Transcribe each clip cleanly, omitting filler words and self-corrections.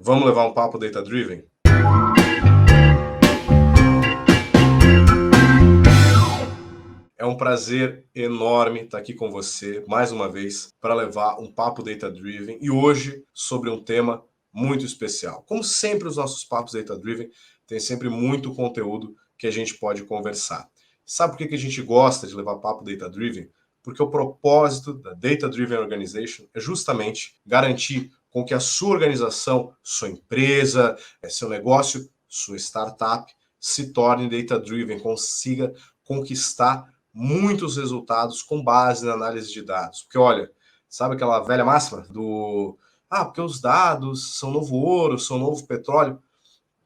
Vamos levar um papo data-driven? É um prazer enorme estar aqui com você, mais uma vez, para levar um papo data-driven e hoje sobre um tema muito especial. Como sempre, os nossos papos data-driven têm sempre muito conteúdo que a gente pode conversar. Sabe por que a gente gosta de levar papo data-driven? Porque o propósito da Data Driven Organization é justamente garantir com que a sua organização, sua empresa, seu negócio, sua startup se torne data-driven, consiga conquistar muitos resultados com base na análise de dados. Porque, olha, sabe aquela velha máxima do porque os dados são novo ouro, são novo petróleo?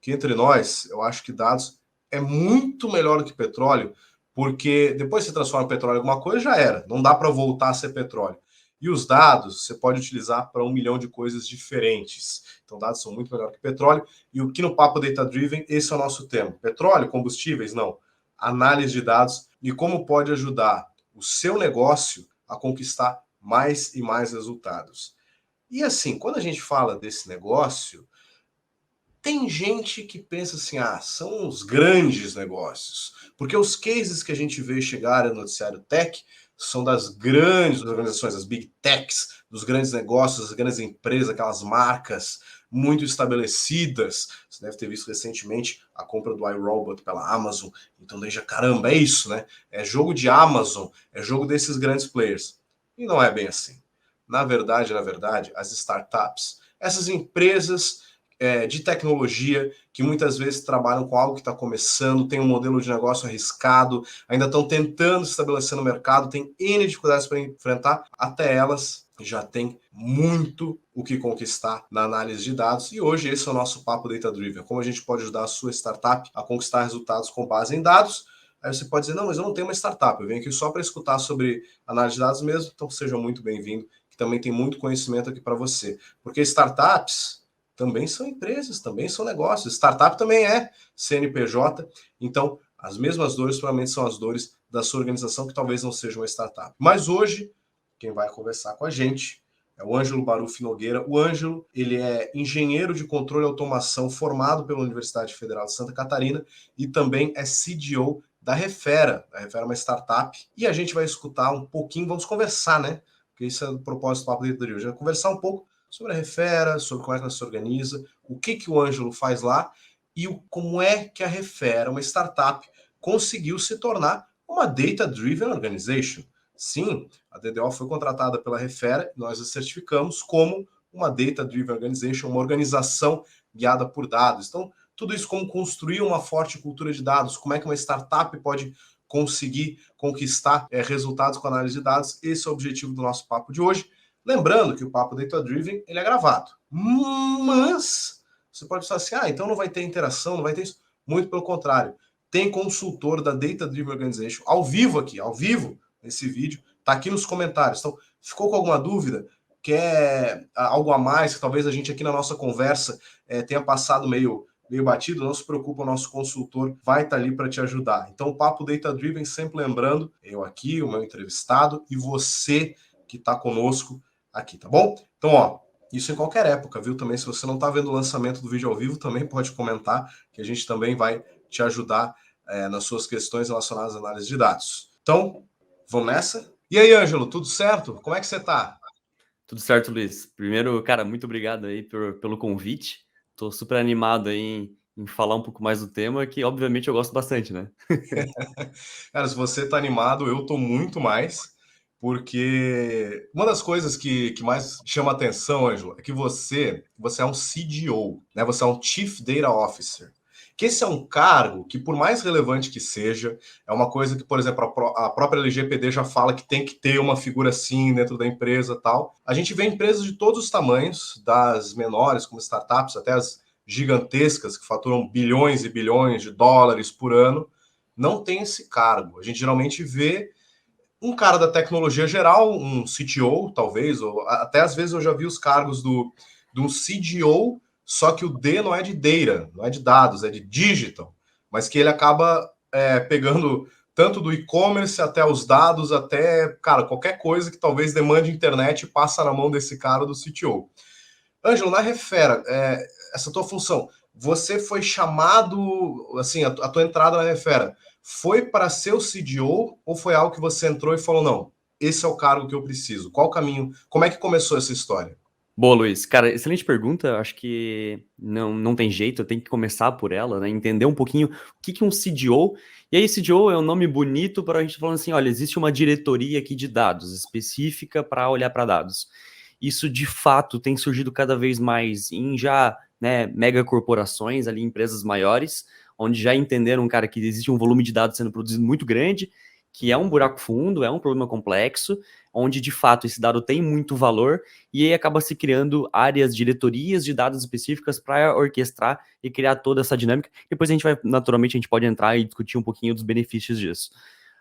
Que entre nós, eu acho que dados é muito melhor do que petróleo, porque depois você transforma petróleo em alguma coisa, já era. Não dá para voltar a ser petróleo. E os dados você pode utilizar para 1 milhão de coisas diferentes. Então, dados são muito melhor que petróleo. E o que no Papo Data Driven, esse é o nosso tema. Petróleo, combustíveis, não. Análise de dados e como pode ajudar o seu negócio a conquistar mais e mais resultados. E assim, quando a gente fala desse negócio, tem gente que pensa assim, são os grandes negócios. Porque os cases que a gente vê chegar no noticiário tech são das grandes organizações, das big techs, dos grandes negócios, das grandes empresas, aquelas marcas muito estabelecidas. Você deve ter visto recentemente a compra do iRobot pela Amazon. Então, daí já, caramba, é isso, né? É jogo de Amazon, é jogo desses grandes players. E não é bem assim. Na verdade, as startups, essas empresas de tecnologia, que muitas vezes trabalham com algo que está começando, tem um modelo de negócio arriscado, ainda estão tentando se estabelecer no mercado, tem N dificuldades para enfrentar, até elas já tem muito o que conquistar na análise de dados. E hoje esse é o nosso Papo Data Driven, como a gente pode ajudar a sua startup a conquistar resultados com base em dados. Aí você pode dizer, não, mas eu não tenho uma startup, eu venho aqui só para escutar sobre análise de dados mesmo, então seja muito bem-vindo, que também tem muito conhecimento aqui para você. Porque startups também são empresas, também são negócios. Startup também é CNPJ. Então, as mesmas dores provavelmente são as dores da sua organização, que talvez não seja uma startup. Mas hoje, quem vai conversar com a gente é o Ângelo Baruffi Nogueira. O Ângelo, ele é engenheiro de controle e automação formado pela Universidade Federal de Santa Catarina e também é CDO da Refera. A Refera é uma startup. E a gente vai escutar um pouquinho, vamos conversar, né? Porque isso é o propósito do Papo Dentro do Rio. Já conversar um pouco sobre a Refera, sobre como é que ela se organiza, o que o Ângelo faz lá e como é que a Refera, uma startup, conseguiu se tornar uma Data-Driven Organization. Sim, a DDO foi contratada pela Refera, nós a certificamos como uma Data-Driven Organization, uma organização guiada por dados. Então, tudo isso como construir uma forte cultura de dados, como é que uma startup pode conseguir conquistar resultados com análise de dados. Esse é o objetivo do nosso papo de hoje. Lembrando que o Papo Data Driven ele é gravado. Mas você pode pensar assim, então não vai ter interação, não vai ter isso. Muito pelo contrário. Tem consultor da Data Driven Organization ao vivo aqui, ao vivo, nesse vídeo. Está aqui nos comentários. Então, ficou com alguma dúvida? Quer algo a mais? Que talvez a gente aqui na nossa conversa tenha passado meio batido, não se preocupa, o nosso consultor vai estar ali para te ajudar. Então, o Papo Data Driven, sempre lembrando, eu aqui, o meu entrevistado e você que está conosco aqui, tá bom? Então, isso em qualquer época, viu? Também, se você não está vendo o lançamento do vídeo ao vivo, também pode comentar, que a gente também vai te ajudar nas suas questões relacionadas à análise de dados. Então, vamos nessa? E aí, Ângelo, tudo certo? Como é que você está? Tudo certo, Luiz. Primeiro, cara, muito obrigado aí pelo convite. Tô super animado aí em falar um pouco mais do tema, que obviamente eu gosto bastante, né? Cara, se você está animado, eu tô muito mais, porque uma das coisas que mais chama atenção, Ângelo, é que você é um CDO, né? Você é um Chief Data Officer. Que esse é um cargo que, por mais relevante que seja, é uma coisa que, por exemplo, a própria LGPD já fala que tem que ter uma figura assim dentro da empresa e tal. A gente vê empresas de todos os tamanhos, das menores, como startups, até as gigantescas, que faturam bilhões e bilhões de dólares por ano, não tem esse cargo. A gente geralmente vê um cara da tecnologia geral, um CTO, talvez, ou até às vezes eu já vi os cargos de um CDO, só que o D não é de data, não é de dados, é de digital, mas que ele acaba pegando tanto do e-commerce até os dados, até, cara, qualquer coisa que talvez demande internet passa na mão desse cara do CTO. Ângelo, na Refera, essa tua função, você foi chamado, assim, a tua entrada na Refera foi para ser o CDO ou foi algo que você entrou e falou, não, esse é o cargo que eu preciso? Qual o caminho? Como é que começou essa história? Boa, Luiz. Cara, excelente pergunta. Acho que não tem jeito, eu tenho que começar por ela, né? Entender um pouquinho o que é um CDO. E aí, CDO é um nome bonito para a gente falando assim: olha, existe uma diretoria aqui de dados específica para olhar para dados. Isso de fato tem surgido cada vez mais em já, né, mega corporações, ali, empresas maiores, onde já entenderam, cara, que existe um volume de dados sendo produzido muito grande, que é um buraco fundo, é um problema complexo, onde de fato esse dado tem muito valor e aí acaba se criando áreas, diretorias de dados específicas para orquestrar e criar toda essa dinâmica. Depois a gente vai, naturalmente, a gente pode entrar e discutir um pouquinho dos benefícios disso.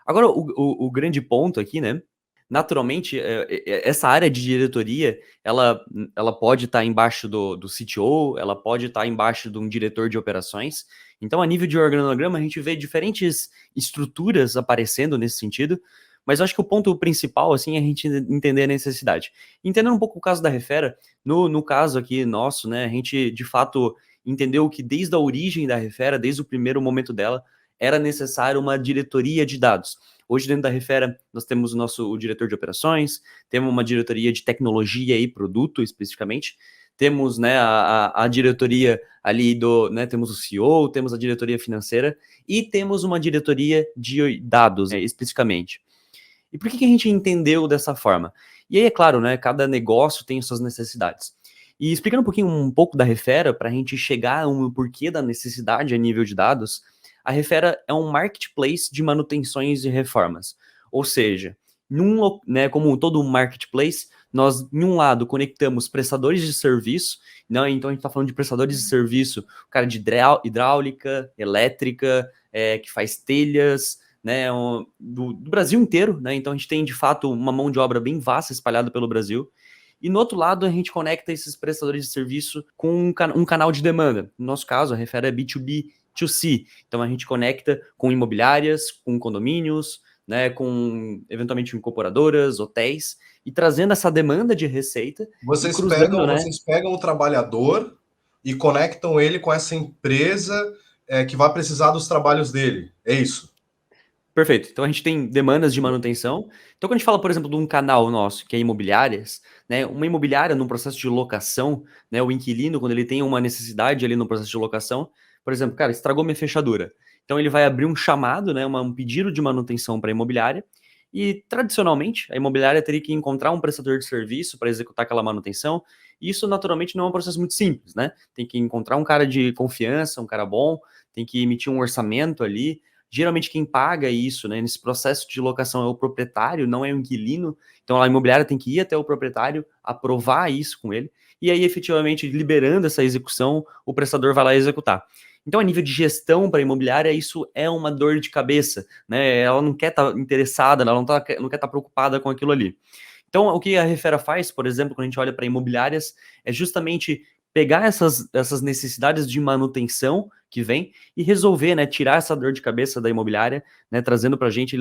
Agora, o grande ponto aqui, né? Naturalmente, essa área de diretoria, ela pode estar embaixo do CTO, ela pode estar embaixo de um diretor de operações. Então, a nível de organograma, a gente vê diferentes estruturas aparecendo nesse sentido, mas eu acho que o ponto principal, assim, é a gente entender a necessidade. Entendendo um pouco o caso da Refera, no caso aqui nosso, né, a gente, de fato, entendeu que desde a origem da Refera, desde o primeiro momento dela, era necessário uma diretoria de dados. Hoje, dentro da Refera, nós temos o diretor de operações, temos uma diretoria de tecnologia e produto, especificamente, temos, né, a diretoria ali né, temos o CEO, temos a diretoria financeira e temos uma diretoria de dados, né, especificamente. E por que a gente entendeu dessa forma? E aí, é claro, né, cada negócio tem suas necessidades. E explicando um pouco da Refera, para a gente chegar a porquê da necessidade a nível de dados, a Refera é um marketplace de manutenções e reformas. Ou seja, né, como todo marketplace, nós, em um lado, conectamos prestadores de serviço, né, então a gente está falando de prestadores de serviço, o cara de hidráulica, elétrica, que faz telhas, né, do Brasil inteiro, né, então a gente tem, de fato, uma mão de obra bem vasta espalhada pelo Brasil, e no outro lado, a gente conecta esses prestadores de serviço com um canal de demanda. No nosso caso, a Refera é B2B2C. Então, a gente conecta com imobiliárias, com condomínios, né, com, eventualmente, incorporadoras, hotéis, e trazendo essa demanda de receita e cruzando, né? Vocês pegam o trabalhador e conectam ele com essa empresa que vai precisar dos trabalhos dele. É isso? Perfeito. Então a gente tem demandas de manutenção. Então, quando a gente fala, por exemplo, de um canal nosso, que é imobiliárias, né? Uma imobiliária num processo de locação, né? O inquilino, quando ele tem uma necessidade ali no processo de locação, por exemplo, cara, estragou minha fechadura. Então ele vai abrir um chamado, né? Um pedido de manutenção para a imobiliária. E tradicionalmente, a imobiliária teria que encontrar um prestador de serviço para executar aquela manutenção. E isso, naturalmente, não é um processo muito simples, né? Tem que encontrar um cara de confiança, um cara bom, tem que emitir um orçamento ali. Geralmente quem paga isso, né, nesse processo de locação é o proprietário, não é o inquilino. Então a imobiliária tem que ir até o proprietário, aprovar isso com ele, e aí efetivamente liberando essa execução, o prestador vai lá executar. Então a nível de gestão para a imobiliária, isso é uma dor de cabeça, né? Ela não quer estar interessada, ela não quer estar preocupada com aquilo ali. Então, o que a Refera faz, por exemplo, quando a gente olha para imobiliárias, é justamente pegar essas necessidades de manutenção que vem e resolver, né, tirar essa dor de cabeça da imobiliária, né, trazendo para a gente,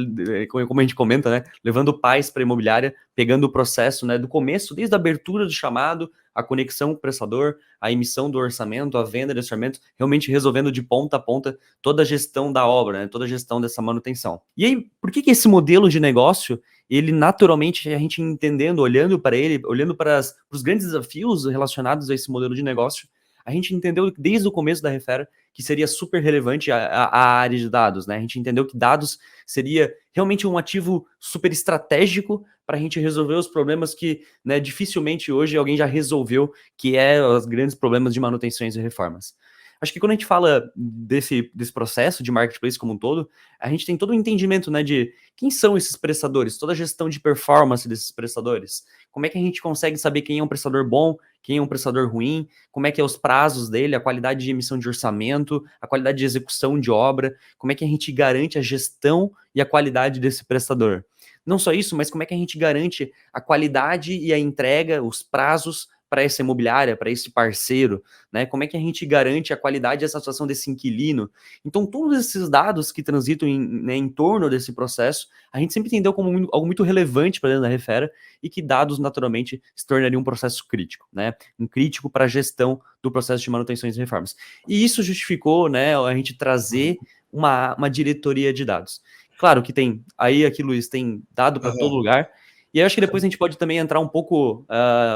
como a gente comenta, né, levando paz para a imobiliária, pegando o processo, né, do começo, desde a abertura do chamado, a conexão com o prestador, a emissão do orçamento, a venda do orçamento, realmente resolvendo de ponta a ponta toda a gestão da obra, né, toda a gestão dessa manutenção. E aí, por que esse modelo de negócio, ele naturalmente, a gente entendendo, olhando para ele, olhando para os grandes desafios relacionados a esse modelo de negócio, a gente entendeu desde o começo da Refera que seria super relevante a área de dados, né? A gente entendeu que dados seria realmente um ativo super estratégico para a gente resolver os problemas que, né, dificilmente hoje alguém já resolveu, que é os grandes problemas de manutenções e reformas. Acho que quando a gente fala desse processo de marketplace como um todo, a gente tem todo o entendimento, né, de quem são esses prestadores, toda a gestão de performance desses prestadores. Como é que a gente consegue saber quem é um prestador bom, quem é um prestador ruim, como é que é os prazos dele, a qualidade de emissão de orçamento, a qualidade de execução de obra, como é que a gente garante a gestão e a qualidade desse prestador. Não só isso, mas como é que a gente garante a qualidade e a entrega, os prazos para essa imobiliária, para esse parceiro, né? Como é que a gente garante a qualidade e a satisfação desse inquilino? Então, todos esses dados que transitam né, em torno desse processo, a gente sempre entendeu como algo muito relevante para dentro da Refera e que dados, naturalmente, se tornariam um processo crítico, né? Um crítico para a gestão do processo de manutenções e reformas. E isso justificou, né, a gente trazer uma diretoria de dados. Claro que tem, aí aqui, Luiz, tem dado para todo lugar, e eu acho que depois a gente pode também entrar um pouco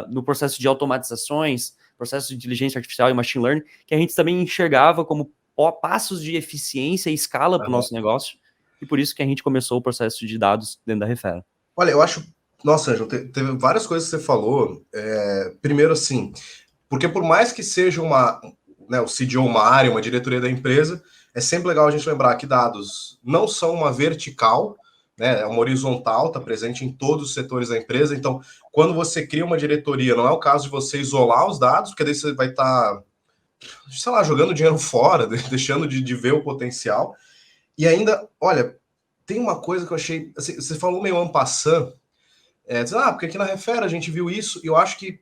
no processo de automatizações, processo de inteligência artificial e machine learning, que a gente também enxergava como passos de eficiência e escala para o nosso negócio, e por isso que a gente começou o processo de dados dentro da Refera. Olha, eu acho... Nossa, Ângelo, teve várias coisas que você falou. Primeiro, assim, porque por mais que seja né, o CDO uma área, uma diretoria da empresa, é sempre legal a gente lembrar que dados não são uma vertical, né, é uma horizontal, está presente em todos os setores da empresa. Então, quando você cria uma diretoria, não é o caso de você isolar os dados, porque daí você vai estar, sei lá, jogando dinheiro fora, deixando de ver o potencial. E ainda, olha, tem uma coisa que eu achei, assim, você falou meio en passant, dizendo, porque aqui na Refera a gente viu isso, e eu acho que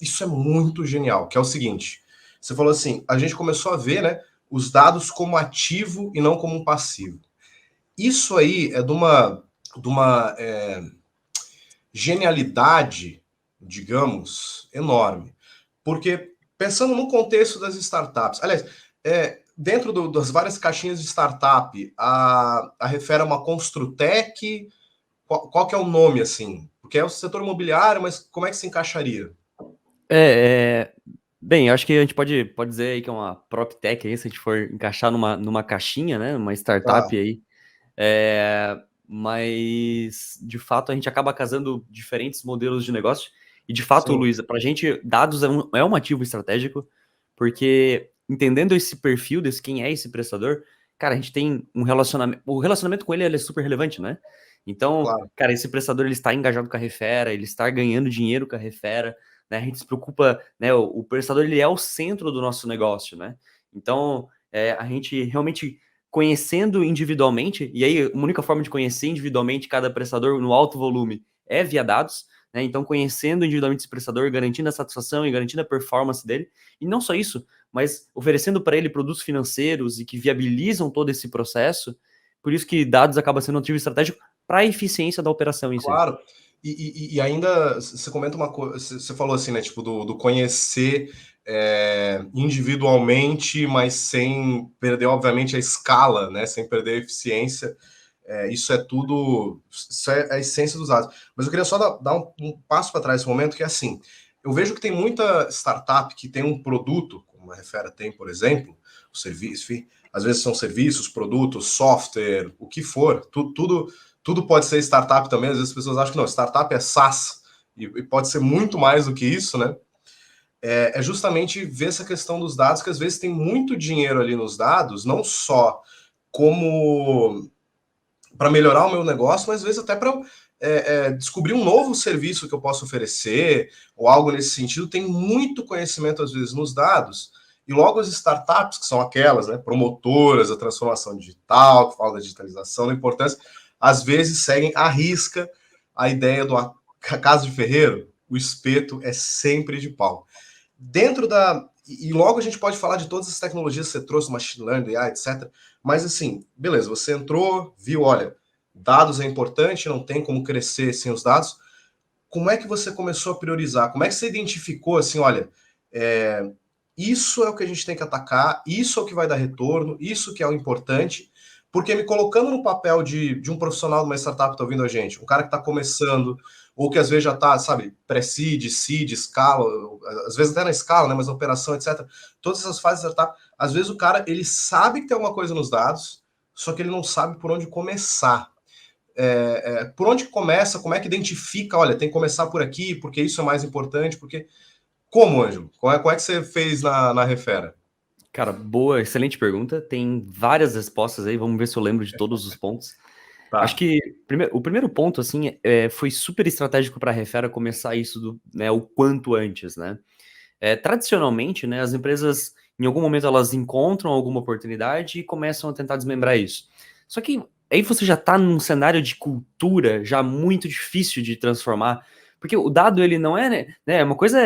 isso é muito genial, que é o seguinte, você falou assim, a gente começou a ver, né, os dados como ativo e não como um passivo. Isso aí é de uma genialidade, digamos, enorme. Porque, pensando no contexto das startups, aliás, dentro das várias caixinhas de startup, a Refera é uma Construtec, qual que é o nome, assim? Porque é o setor imobiliário, mas como é que se encaixaria? Bem, eu acho que a gente pode dizer aí que é uma PropTech aí, se a gente for encaixar numa caixinha, né? Uma startup aí. Mas, de fato, a gente acaba casando diferentes modelos de negócio. E, de fato, Sim. Luiz, para a gente, dados é um ativo estratégico, porque entendendo esse perfil desse quem é esse prestador, cara, a gente tem um relacionamento. O relacionamento com ele é super relevante, né? Então, Claro. cara, esse prestador ele está engajado com a Refera, ele está ganhando dinheiro com a Refera, né? A gente se preocupa, né? O prestador ele é o centro do nosso negócio, né? Então, a gente realmente conhecendo individualmente, e aí a única forma de conhecer individualmente cada prestador no alto volume é via dados, né? Então, conhecendo individualmente esse prestador, garantindo a satisfação e garantindo a performance dele, e não só isso, mas oferecendo para ele produtos financeiros e que viabilizam todo esse processo, por isso que dados acaba sendo um ativo estratégico para a eficiência da operação em si. Claro. E ainda você comenta uma coisa, você falou assim, né? Tipo, do conhecer individualmente, mas sem perder, obviamente, a escala, né? Sem perder a eficiência. Isso é tudo. Isso é a essência dos dados. Mas eu queria só dar um passo para trás nesse momento, que é assim. Eu vejo que tem muita startup que tem um produto, como a Refera tem, por exemplo, o serviço, enfim, às vezes são serviços, produtos, software, o que for, tudo pode ser startup também. Às vezes as pessoas acham que não, startup é SaaS, e pode ser muito mais do que isso, né? É justamente ver essa questão dos dados, que às vezes tem muito dinheiro ali nos dados, não só como para melhorar o meu negócio, mas às vezes até para descobrir um novo serviço que eu posso oferecer, ou algo nesse sentido. Tem muito conhecimento, às vezes, nos dados, e logo as startups, que são aquelas, né, promotoras da transformação digital, que falam da digitalização, da importância, às vezes seguem à risca a ideia do caso de ferreiro, o espeto é sempre de pau. Dentro da... E logo a gente pode falar de todas as tecnologias que você trouxe, machine learning, AI, etc. Mas assim, beleza, você entrou, viu, olha, dados é importante, não tem como crescer sem os dados. Como é que você começou a priorizar? Como é que você identificou assim, olha, isso é o que a gente tem que atacar, isso é o que vai dar retorno, isso que é o importante, porque me colocando no papel de um profissional de uma startup que está ouvindo a gente, um cara que está começando, ou que às vezes já está, sabe, pré-seed, seed, escala, às vezes até na escala, né, mas na operação, etc. Todas essas fases da startup, às vezes o cara, ele sabe que tem alguma coisa nos dados, só que ele não sabe por onde começar. Por onde começa, como é que identifica, olha, tem que começar por aqui, porque isso é mais importante, porque... Como, Ângelo? Como é que você fez na Refera? Cara, boa, excelente pergunta. Tem várias respostas aí, vamos ver se eu lembro de todos os pontos. Acho Tá. que o primeiro ponto, assim, foi super estratégico para a Refera começar isso né, o quanto antes, né? Tradicionalmente, né, as empresas, em algum momento, elas encontram alguma oportunidade e começam a tentar desmembrar isso. Só que aí você já está num cenário de cultura já muito difícil de transformar, porque o dado, ele não é, né, uma coisa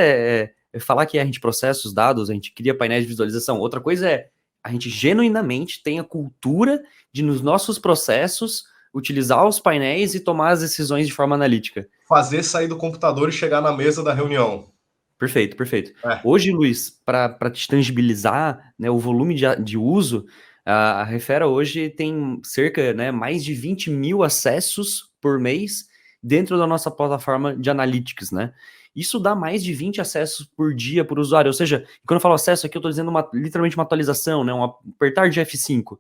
falar que a gente processa os dados, a gente cria painéis de visualização. Outra coisa é a gente genuinamente tem a cultura de, nos nossos processos, utilizar os painéis e tomar as decisões de forma analítica. Fazer sair do computador e chegar na mesa da reunião. Perfeito, perfeito. É. Hoje, Luiz, para te tangibilizar, né, o volume de uso, a Refera hoje tem cerca, né, mais de 20 mil acessos por mês dentro da nossa plataforma de analytics, né? Isso dá mais de 20 acessos por dia por usuário. Ou seja, quando eu falo acesso aqui, eu estou dizendo literalmente uma atualização, né, um apertar de F5.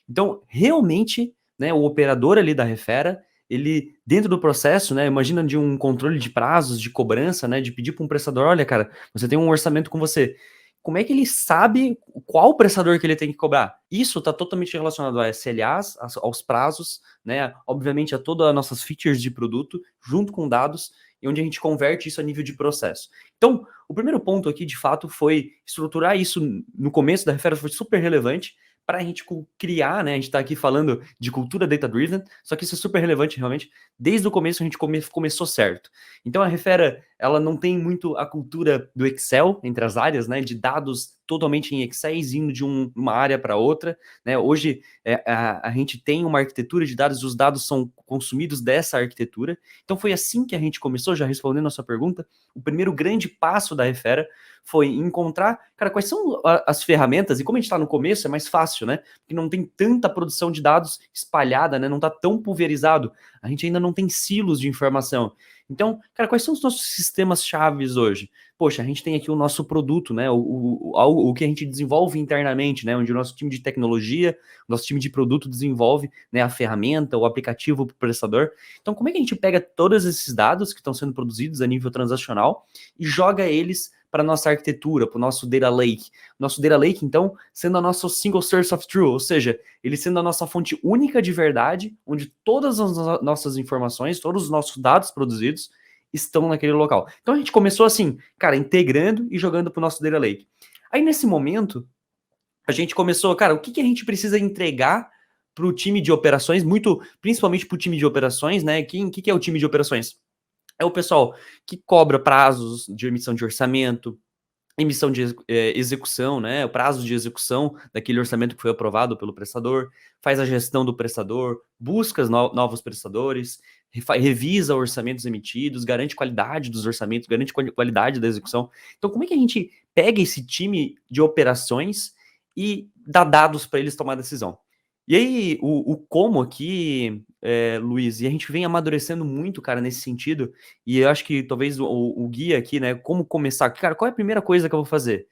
Então, realmente, né, o operador ali da Refera, ele, dentro do processo, né, imagina de um controle de prazos, de cobrança, né, de pedir para um prestador, olha, cara, você tem um orçamento com você. Como é que ele sabe qual prestador que ele tem que cobrar? Isso está totalmente relacionado a SLAs, aos prazos, né, obviamente a todas as nossas features de produto, junto com dados, e onde a gente converte isso a nível de processo. Então, o primeiro ponto aqui, de fato, foi estruturar isso no começo da Refera, foi super relevante, para a gente criar, né? A gente está aqui falando de cultura data-driven, só que isso é super relevante, realmente. Desde o começo a gente começou certo. Então a Refera, ela não tem muito a cultura do Excel entre as áreas, né? De dados totalmente em Excel, indo de uma área para outra, né? Hoje a gente tem uma arquitetura de dados, os dados são consumidos dessa arquitetura. Então foi assim que a gente começou, já respondendo a sua pergunta. O primeiro grande passo da Refera foi encontrar, cara, quais são as ferramentas, e como a gente está no começo, é mais fácil, né? Porque não tem tanta produção de dados espalhada, né? Não está tão pulverizado. A gente ainda não tem silos de informação. Então, cara, quais são os nossos sistemas chaves hoje? Poxa, a gente tem aqui o nosso produto, né? O que a gente desenvolve internamente, né? Onde o nosso time de tecnologia, o nosso time de produto desenvolve, né, a ferramenta, o aplicativo para o prestador. Então, como é que a gente pega todos esses dados que estão sendo produzidos a nível transacional e joga eles para nossa arquitetura, para o nosso data lake? Nosso data lake, então, sendo a nossa single source of truth, ou seja, ele sendo a nossa fonte única de verdade, onde todas as nossas informações, todos os nossos dados produzidos estão naquele local. Então a gente começou assim, cara, integrando e jogando para o nosso data lake. Aí nesse momento, a gente começou, cara, o que a gente precisa entregar para o time de operações, principalmente para o time de operações, né? Que é o time de operações? É o pessoal que cobra prazos de emissão de orçamento, emissão de execução, né? O prazo de execução daquele orçamento que foi aprovado pelo prestador, faz a gestão do prestador, busca novos prestadores, revisa orçamentos emitidos, garante qualidade dos orçamentos, garante qualidade da execução. Então, como é que a gente pega esse time de operações e dá dados para eles tomar decisão? E aí, o como aqui, Luiz, e a gente vem amadurecendo muito, cara, nesse sentido, e eu acho que talvez o guia aqui, né, como começar, cara, qual é a primeira coisa que eu vou fazer?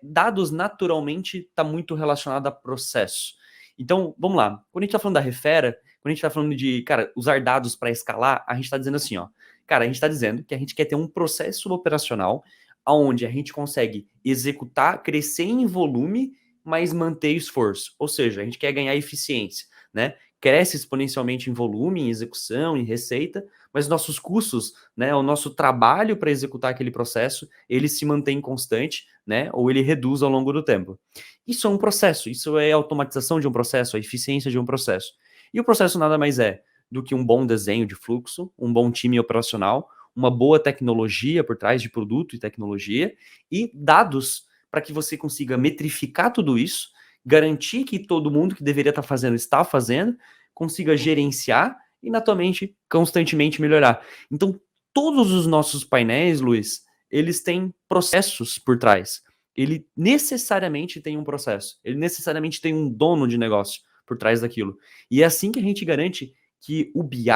Dados naturalmente está muito relacionado a processo. Então, vamos lá, quando a gente está falando da Refera, quando a gente está falando de, cara, usar dados para escalar, a gente está dizendo assim, ó, cara, a gente está dizendo que a gente quer ter um processo operacional onde a gente consegue executar, crescer em volume, mas manter esforço. Ou seja, a gente quer ganhar eficiência, né? Cresce exponencialmente em volume, em execução, em receita, mas nossos custos, né, o nosso trabalho para executar aquele processo, ele se mantém constante, né, ou ele reduz ao longo do tempo. Isso é um processo, isso é a automatização de um processo, a eficiência de um processo. E o processo nada mais é do que um bom desenho de fluxo, um bom time operacional, uma boa tecnologia por trás de produto e tecnologia e dados para que você consiga metrificar tudo isso, garantir que todo mundo que deveria estar fazendo está fazendo, consiga gerenciar e, naturalmente, constantemente melhorar. Então, todos os nossos painéis, Luiz, eles têm processos por trás. Ele necessariamente tem um processo, ele necessariamente tem um dono de negócio por trás daquilo. E é assim que a gente garante que o BI,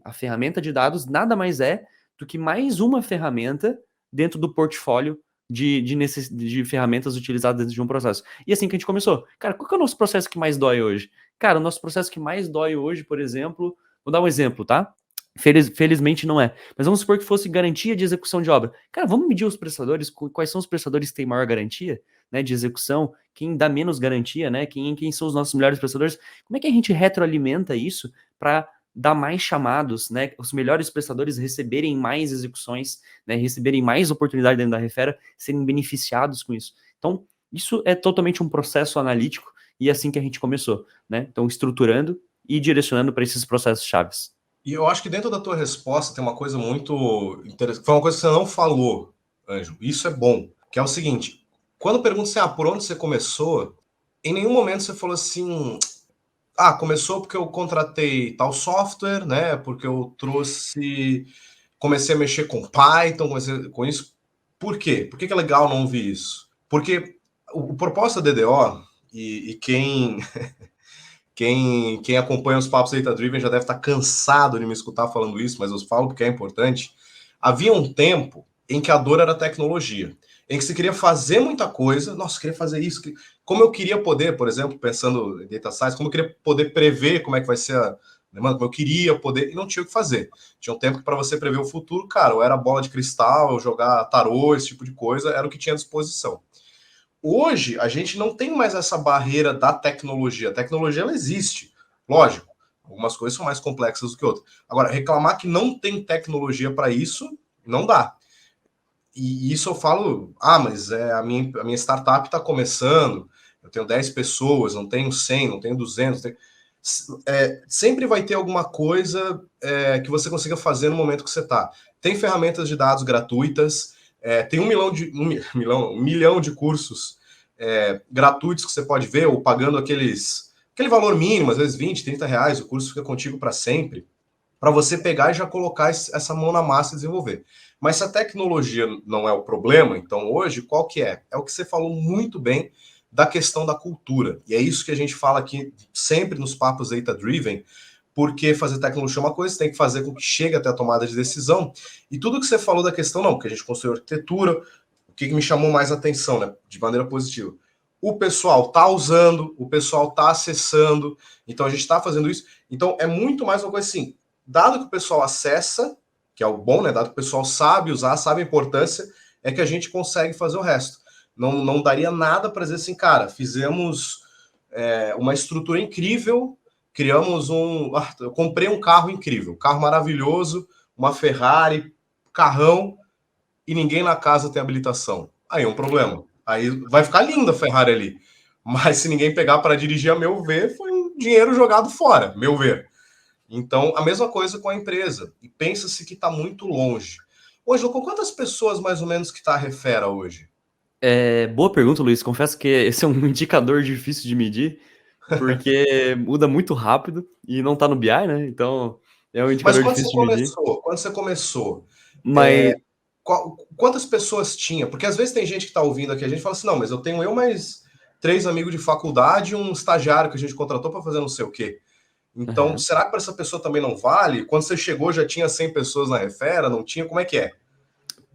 a ferramenta de dados, nada mais é do que mais uma ferramenta dentro do portfólio de ferramentas utilizadas dentro de um processo. E assim que a gente começou. Cara, qual que é o nosso processo que mais dói hoje? Cara, o nosso processo que mais dói hoje, por exemplo, vou dar um exemplo, tá? Felizmente não é. Mas vamos supor que fosse garantia de execução de obra. Cara, vamos medir os prestadores, quais são os prestadores que têm maior garantia, né, de execução, quem dá menos garantia, né, quem são os nossos melhores prestadores. Como é que a gente retroalimenta isso para dar mais chamados, né, os melhores prestadores receberem mais execuções, né, receberem mais oportunidade dentro da Refera, serem beneficiados com isso. Então, isso é totalmente um processo analítico e é assim que a gente começou, né? Então, estruturando e direcionando para esses processos chaves. E eu acho que dentro da tua resposta tem uma coisa muito interessante, foi uma coisa que você não falou Ângelo. Isso é bom, que é o seguinte, quando pergunta assim, por onde você começou, em nenhum momento você falou assim, começou porque eu contratei tal software, né? Porque eu comecei a mexer com Python, comecei com isso. Por quê? Por que é legal não ouvir isso? Porque o propósito da DDO, e quem acompanha os papos Data Driven já deve estar cansado de me escutar falando isso, mas eu falo porque é importante. Havia um tempo em que a dor era tecnologia, em que se queria fazer muita coisa, nossa, eu queria fazer isso, como eu queria poder, por exemplo, pensando em data science, como eu queria poder prever como é que vai ser a demanda, como eu queria poder, e não tinha o que fazer. Tinha um tempo que para você prever o futuro, cara, ou era bola de cristal, ou jogar tarô, esse tipo de coisa, era o que tinha à disposição. Hoje, a gente não tem mais essa barreira da tecnologia. A tecnologia, ela existe. Lógico, algumas coisas são mais complexas do que outras. Agora, reclamar que não tem tecnologia para isso, não dá. E isso eu falo, mas a minha startup está começando, eu tenho 10 pessoas, não tenho 100, não tenho 200. Sempre vai ter alguma coisa que você consiga fazer no momento que você está. Tem ferramentas de dados gratuitas, tem um milhão de cursos gratuitos que você pode ver, ou pagando aquele valor mínimo, às vezes 20, 30 reais, o curso fica contigo para sempre, para você pegar e já colocar essa mão na massa e desenvolver. Mas se a tecnologia não é o problema, então hoje, qual que é? É o que você falou muito bem da questão da cultura. E é isso que a gente fala aqui sempre nos papos Data Driven, porque fazer tecnologia é uma coisa, você tem que fazer com que chegue até a tomada de decisão. E tudo que você falou da questão, não, porque a gente construiu arquitetura, o que me chamou mais atenção, né, de maneira positiva? O pessoal está usando, o pessoal está acessando, então a gente está fazendo isso. Então é muito mais uma coisa assim, dado que o pessoal acessa, que é o bom, né? Dado que o pessoal sabe usar, sabe a importância, é que a gente consegue fazer o resto. Não daria nada para dizer assim, cara, fizemos uma estrutura incrível, criamos eu comprei um carro incrível, carro maravilhoso, uma Ferrari, carrão, e ninguém na casa tem habilitação. Aí é um problema. Aí vai ficar linda a Ferrari ali. Mas se ninguém pegar para dirigir, a meu ver, foi um dinheiro jogado fora, meu ver. Então, a mesma coisa com a empresa. E pensa-se que está muito longe. Hoje, com quantas pessoas mais ou menos que está a Refera hoje? Boa pergunta, Luiz. Confesso que esse é um indicador difícil de medir, porque muda muito rápido e não tá no BI, né? Então é um Mas indicador difícil de medir. quando você começou, Mas quantas pessoas tinha? Porque às vezes tem gente que está ouvindo aqui, a gente fala assim, não, mas eu tenho mais 3 amigos de faculdade e um estagiário que a gente contratou para fazer não sei o quê. Então, aham. será que para essa pessoa também não vale? Quando você chegou já tinha 100 pessoas na Refera? Não tinha? Como é que é?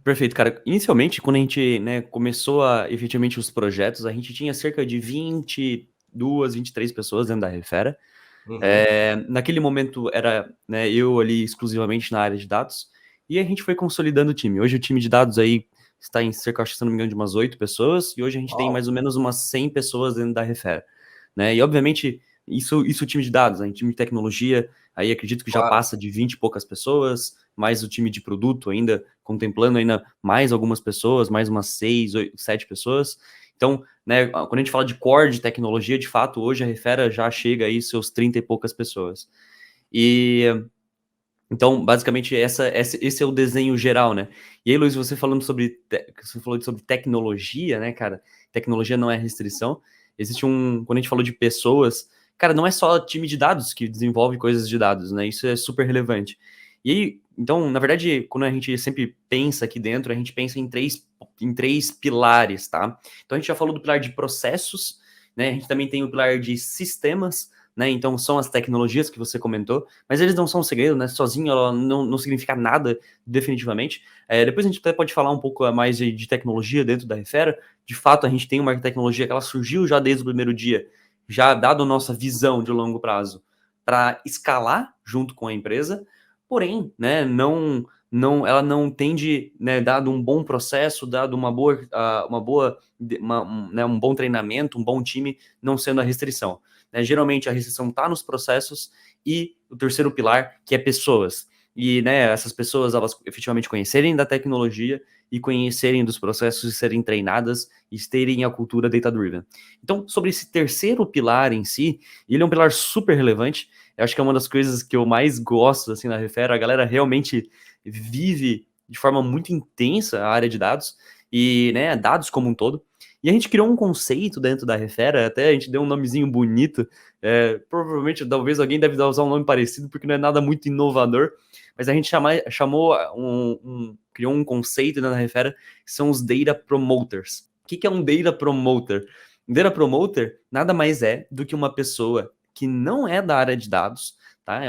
Perfeito, cara. Inicialmente, quando a gente, né, começou efetivamente os projetos, a gente tinha cerca de 22, 23 pessoas dentro da Refera. Uhum. Naquele momento era, né, eu ali exclusivamente na área de dados, e a gente foi consolidando o time. Hoje o time de dados aí está em cerca, acho que se não me engano, de umas 8 pessoas, e hoje a gente tem Uau. mais ou menos umas 100 pessoas dentro da Refera, né? E obviamente, isso o time de dados, né? Em time de tecnologia, aí acredito que já Claro. passa de 20 e poucas pessoas, mais o time de produto ainda, contemplando ainda mais algumas pessoas, mais umas 6, 8, 7 pessoas. Então, né, quando a gente fala de core de tecnologia, de fato, hoje a Refera já chega aí seus 30 e poucas pessoas. E então, basicamente, esse é o desenho geral, né? E aí, Luiz, você falou sobre tecnologia, né, cara? Tecnologia não é restrição. Quando a gente falou de pessoas, cara, não é só time de dados que desenvolve coisas de dados, né? Isso é super relevante. E aí, então, na verdade, quando a gente sempre pensa aqui dentro, a gente pensa em três pilares, tá? Então, a gente já falou do pilar de processos, né? A gente também tem o pilar de sistemas, né? Então, são as tecnologias que você comentou, mas eles não são um segredo, né? Sozinho ela não significa nada, definitivamente. Depois a gente até pode falar um pouco mais de tecnologia dentro da Refera. De fato, a gente tem uma tecnologia que ela surgiu já desde o primeiro dia, já dado a nossa visão de longo prazo, para escalar junto com a empresa, porém, né, ela não tende, né, dado um bom processo, dado um bom treinamento, um bom time, não sendo a restrição. Né? Geralmente a restrição está nos processos e o terceiro pilar, que é pessoas. E, né, essas pessoas, elas efetivamente conhecerem da tecnologia e conhecerem dos processos e serem treinadas e terem a cultura data-driven. Então, sobre esse terceiro pilar em si, ele é um pilar super relevante. Eu acho que é uma das coisas que eu mais gosto, assim, na Refera. A galera realmente vive de forma muito intensa a área de dados e, né, dados como um todo. E a gente criou um conceito dentro da Refera, até a gente deu um nomezinho bonito, provavelmente, talvez alguém deve usar um nome parecido, porque não é nada muito inovador, mas a gente criou um conceito dentro da Refera, que são os Data Promoters. O que é um Data Promoter? Um Data Promoter nada mais é do que uma pessoa que não é da área de dados, tá?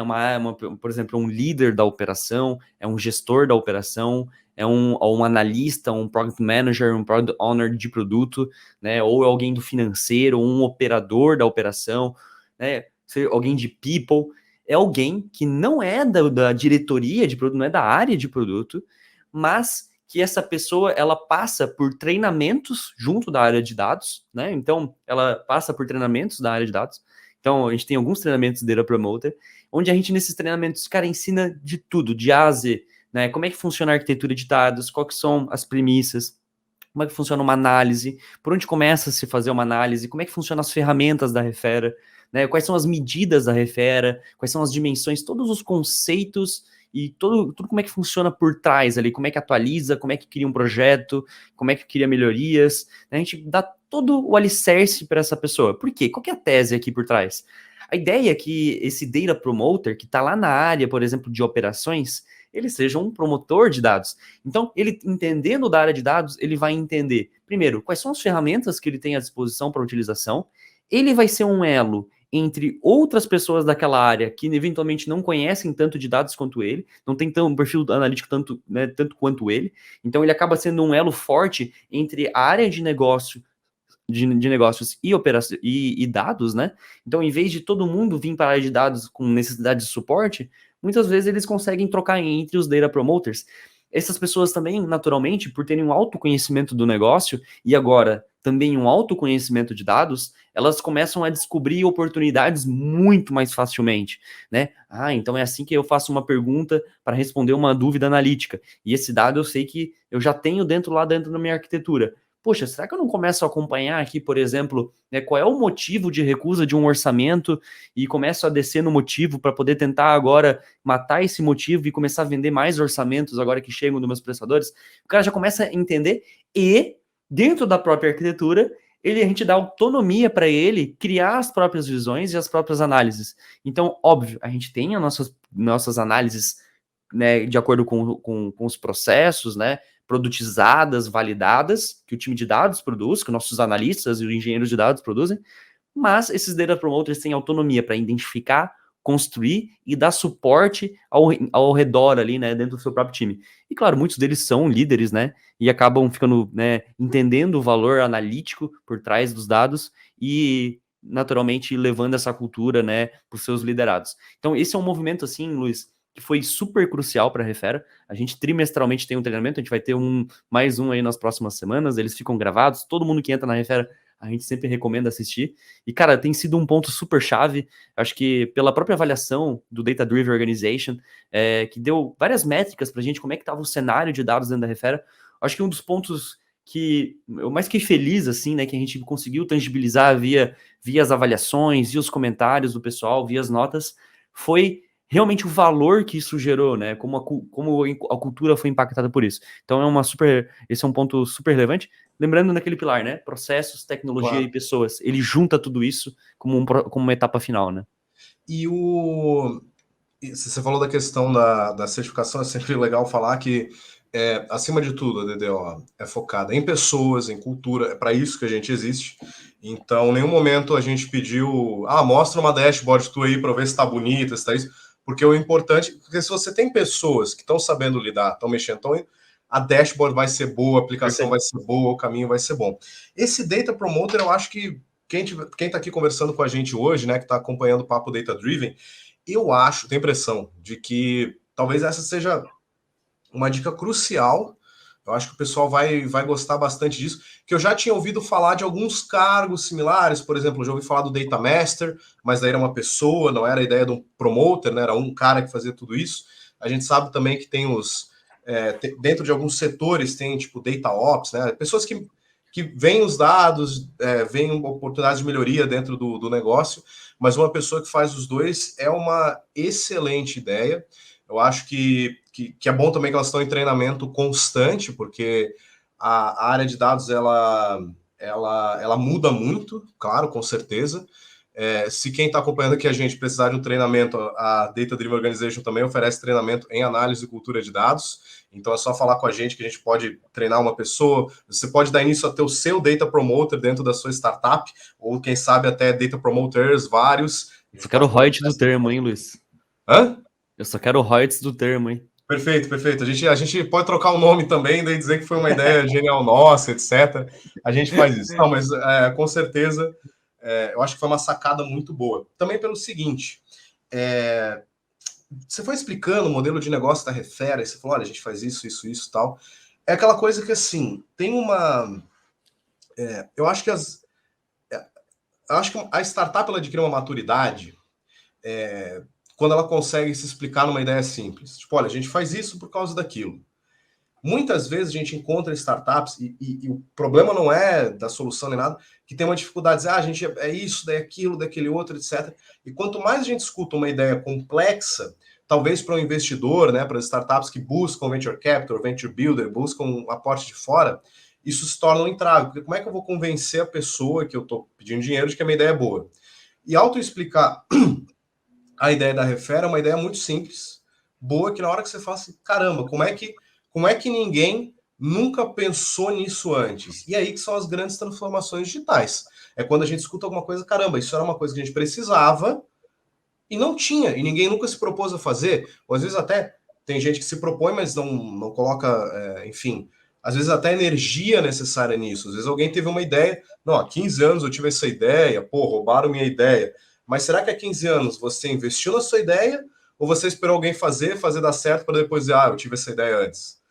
Por exemplo, um líder da operação, é um gestor da operação, é um analista, um product manager, um product owner de produto, né? Ou alguém do financeiro, um operador da operação, né? Alguém de people. É alguém que não é da diretoria de produto, não é da área de produto, mas que essa pessoa ela passa por treinamentos junto da área de dados, né? Então, ela passa por treinamentos da área de dados. Então, a gente tem alguns treinamentos de Data Promoter, onde a gente, nesses treinamentos, cara, ensina de tudo, de A a Z, né? Como é que funciona a arquitetura de dados, quais são as premissas, como é que funciona uma análise, por onde começa a se fazer uma análise, como é que funcionam as ferramentas da Refera, né? Quais são as medidas da Refera, quais são as dimensões, todos os conceitos e tudo como é que funciona por trás ali, como é que atualiza, como é que cria um projeto, como é que cria melhorias, né? A gente dá todo o alicerce para essa pessoa. Por quê? Qual que é a tese aqui por trás? A ideia é que esse Data Promoter, que está lá na área, por exemplo, de operações, ele seja um promotor de dados. Então, ele entendendo da área de dados, ele vai entender, primeiro, quais são as ferramentas que ele tem à disposição para utilização, ele vai ser um elo entre outras pessoas daquela área que eventualmente não conhecem tanto de dados quanto ele, não tem um perfil analítico tanto, né, tanto quanto ele, então ele acaba sendo um elo forte entre a área de negócio de negócios e dados, né? Então, em vez de todo mundo vir para a área de dados com necessidade de suporte, muitas vezes eles conseguem trocar entre os data promoters. Essas pessoas também, naturalmente, por terem um autoconhecimento do negócio e agora também um autoconhecimento de dados, elas começam a descobrir oportunidades muito mais facilmente, né? Ah, então é assim que eu faço uma pergunta para responder uma dúvida analítica. E esse dado eu sei que eu já tenho lá dentro da minha arquitetura. Poxa, será que eu não começo a acompanhar aqui, por exemplo, né, qual é o motivo de recusa de um orçamento e começo a descer no motivo para poder tentar agora matar esse motivo e começar a vender mais orçamentos agora que chegam dos meus prestadores? O cara já começa a entender e, dentro da própria arquitetura, a gente dá autonomia para ele criar as próprias visões e as próprias análises. Então, óbvio, a gente tem as nossas análises, né, de acordo com os processos, né, produtizadas, validadas, que o time de dados produz, que nossos analistas e os engenheiros de dados produzem, mas esses data promoters têm autonomia para identificar, construir e dar suporte ao redor ali, né, dentro do seu próprio time. E claro, muitos deles são líderes, né, e acabam ficando, né, entendendo o valor analítico por trás dos dados e naturalmente levando essa cultura, né, para os seus liderados. Então esse é um movimento assim, Luiz, que foi super crucial para a Refera. A gente trimestralmente tem um treinamento, a gente vai ter mais um aí nas próximas semanas, eles ficam gravados, todo mundo que entra na Refera, a gente sempre recomenda assistir. E, cara, tem sido um ponto super chave, acho que pela própria avaliação do Data Driven Organization, que deu várias métricas para a gente, como é que estava o cenário de dados dentro da Refera. Acho que um dos pontos que eu mais fiquei feliz, assim, né, que a gente conseguiu tangibilizar via as avaliações, via os comentários do pessoal, via as notas, foi realmente o valor que isso gerou, né? Como a cultura foi impactada por isso. Então esse é um ponto super relevante. Lembrando naquele pilar, né? Processos, tecnologia Claro. e pessoas. Ele junta tudo isso como uma etapa final, né? E você falou da questão da certificação, é sempre legal falar que, acima de tudo, a DDO é focada em pessoas, em cultura, é para isso que a gente existe. Então, em nenhum momento a gente pediu, mostra uma dashboard tua aí para ver se está bonita, se está isso, porque o importante, porque se você tem pessoas que estão sabendo lidar, estão mexendo, a dashboard vai ser boa, a aplicação vai ser boa, o caminho vai ser bom. Esse Data Promoter, eu acho que quem está aqui conversando com a gente hoje, né, que está acompanhando o Papo Data Driven, eu acho, tenho a impressão de que talvez essa seja uma dica crucial. Eu acho que o pessoal vai gostar bastante disso, que eu já tinha ouvido falar de alguns cargos similares, por exemplo, eu já ouvi falar do Data Master, mas daí era uma pessoa, não era a ideia de um promoter, né? Era um cara que fazia tudo isso. A gente sabe também que tem dentro de alguns setores tem tipo Data Ops, né? Pessoas que veem os dados, veem oportunidades de melhoria dentro do negócio, mas uma pessoa que faz os dois é uma excelente ideia. Eu acho que é bom também que elas estão em treinamento constante, porque a área de dados ela muda muito, claro, com certeza. Se quem está acompanhando aqui a gente precisar de um treinamento, a Data Driven Organization também oferece treinamento em análise e cultura de dados. Então é só falar com a gente que a gente pode treinar uma pessoa. Você pode dar início a ter o seu Data Promoter dentro da sua startup, ou quem sabe até Data Promoters, vários. Eu só quero o royalties do termo, hein, Luiz? Hã? Eu só quero o royalties do termo, hein? Perfeito, perfeito. A gente pode trocar o nome também, daí dizer que foi uma ideia genial nossa, etc. A gente faz isso. Não, mas com certeza eu acho que foi uma sacada muito boa. Também pelo seguinte, você foi explicando o modelo de negócio da Refera, e você falou, olha, a gente faz isso, isso, isso e tal. É aquela coisa que, assim, tem uma... eu acho que a startup ela adquire uma maturidade quando ela consegue se explicar numa ideia simples. Tipo, olha, a gente faz isso por causa daquilo. Muitas vezes a gente encontra startups, e o problema não é da solução nem nada, que tem uma dificuldade de dizer, a gente é isso, daí aquilo, daquele outro, etc. E quanto mais a gente escuta uma ideia complexa, talvez para um investidor, né, para as startups que buscam venture capital, venture builder, buscam um aporte de fora, isso se torna um entrave, porque como é que eu vou convencer a pessoa que eu estou pedindo dinheiro de que a minha ideia é boa? E auto-explicar a ideia da Refera é uma ideia muito simples, boa, que na hora que você fala assim, caramba, como é que ninguém nunca pensou nisso antes? E aí que são as grandes transformações digitais. É quando a gente escuta alguma coisa, caramba, isso era uma coisa que a gente precisava e não tinha, e ninguém nunca se propôs a fazer. Ou às vezes até tem gente que se propõe, mas não coloca, enfim, às vezes até energia necessária nisso. Às vezes alguém teve uma ideia, não, há 15 anos eu tive essa ideia, pô, roubaram minha ideia. Mas será que há 15 anos você investiu na sua ideia ou você esperou alguém fazer dar certo para depois dizer, eu tive essa ideia antes?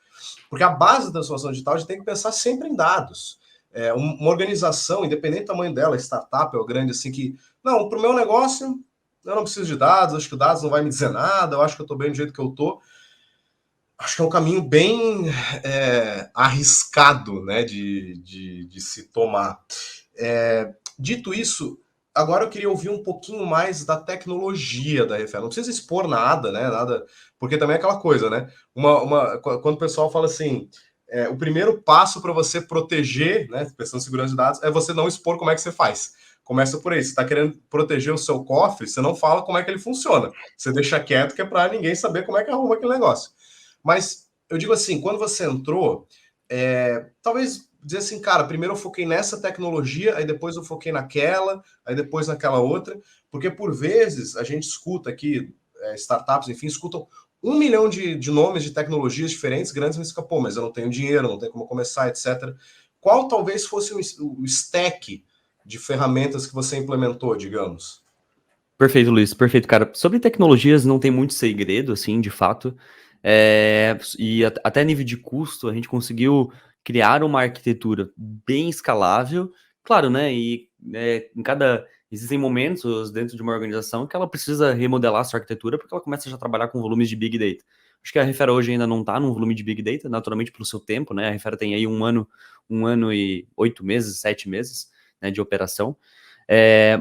Porque a base da transformação digital a gente tem que pensar sempre em dados. Uma organização, independente do tamanho dela, startup ou grande, assim, que, não, para o meu negócio, eu não preciso de dados, acho que o dados não vai me dizer nada, eu acho que eu estou bem do jeito que eu estou. Acho que é um caminho bem arriscado, né, de se tomar. Dito isso, agora eu queria ouvir um pouquinho mais da tecnologia da Refera. Não precisa expor nada, né? Nada, porque também é aquela coisa, né? Quando o pessoal fala assim, o primeiro passo para você proteger, né, pensando em segurança de dados, é você não expor como é que você faz. Começa por aí. Você está querendo proteger o seu cofre, você não fala como é que ele funciona. Você deixa quieto, que é para ninguém saber como é que arruma aquele negócio. Mas eu digo assim, quando você entrou, talvez dizer assim, cara, primeiro eu foquei nessa tecnologia, aí depois eu foquei naquela, aí depois naquela outra, porque por vezes a gente escuta aqui, startups, enfim, escutam 1 milhão de nomes de tecnologias diferentes, grandes, mas fica, pô, mas eu não tenho dinheiro, não tenho como começar, etc. Qual talvez fosse o stack de ferramentas que você implementou, digamos? Perfeito, Luiz. Perfeito, cara. Sobre tecnologias não tem muito segredo, assim, de fato. E até nível de custo, a gente conseguiu criar uma arquitetura bem escalável. Claro, né? Existem momentos dentro de uma organização que ela precisa remodelar sua arquitetura porque ela começa já a trabalhar com volumes de Big Data. Acho que a Refera hoje ainda não está num volume de Big Data, naturalmente pelo seu tempo, né? A Refera tem aí 1 ano e 8 meses, 7 meses, né, de operação.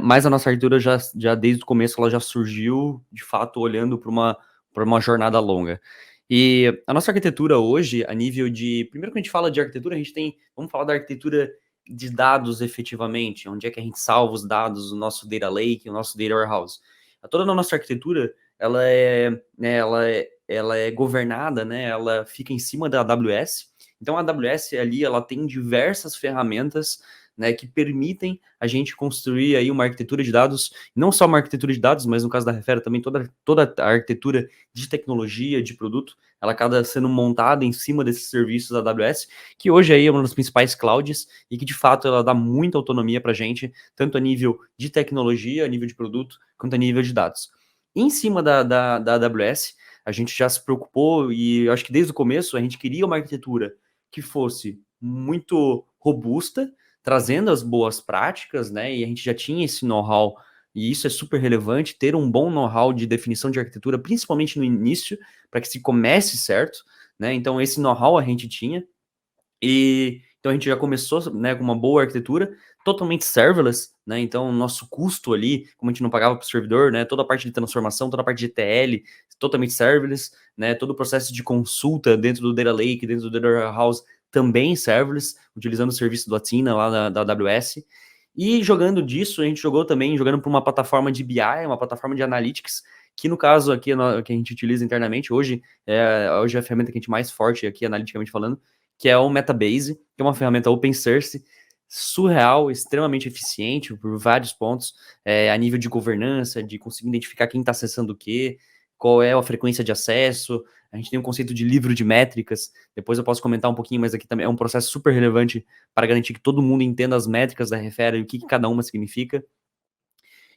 Mas a nossa arquitetura já desde o começo ela já surgiu, de fato, olhando para uma jornada longa. E a nossa arquitetura hoje, a nível de... Primeiro que a gente fala de arquitetura, a gente tem... Vamos falar da arquitetura de dados efetivamente, onde é que a gente salva os dados, o nosso data lake, o nosso data warehouse. Toda a nossa arquitetura, ela é governada, né? Ela fica em cima da AWS. Então a AWS ali, ela tem diversas ferramentas, né, que permitem a gente construir aí uma arquitetura de dados, não só uma arquitetura de dados, mas no caso da Refera também toda a arquitetura de tecnologia, de produto, ela acaba sendo montada em cima desses serviços da AWS, que hoje aí é uma das principais clouds e que de fato ela dá muita autonomia para a gente, tanto a nível de tecnologia, a nível de produto, quanto a nível de dados. Em cima da AWS, a gente já se preocupou e acho que desde o começo a gente queria uma arquitetura que fosse muito robusta, trazendo as boas práticas, né? E a gente já tinha esse know-how, e isso é super relevante, ter um bom know-how de definição de arquitetura, principalmente no início, para que se comece certo, né? Então, esse know-how a gente tinha, e então a gente já começou, né, com uma boa arquitetura, totalmente serverless, né? Então, o nosso custo ali, como a gente não pagava para o servidor, né? Toda a parte de transformação, toda a parte de ETL, totalmente serverless, né? Todo o processo de consulta dentro do Data Lake, dentro do Data Warehouse, também serverless, utilizando o serviço do Athena lá da AWS. E jogando disso, a gente jogou também, jogando para uma plataforma de BI, uma plataforma de Analytics, que no caso aqui, que a gente utiliza internamente, hoje é a ferramenta que a gente mais forte aqui, analiticamente falando, que é o Metabase, que é uma ferramenta open source, surreal, extremamente eficiente por vários pontos, a nível de governança, de conseguir identificar quem está acessando o quê, qual é a frequência de acesso. A gente tem um conceito de livro de métricas, depois eu posso comentar um pouquinho, mas aqui também é um processo super relevante para garantir que todo mundo entenda as métricas da Refera e o que cada uma significa.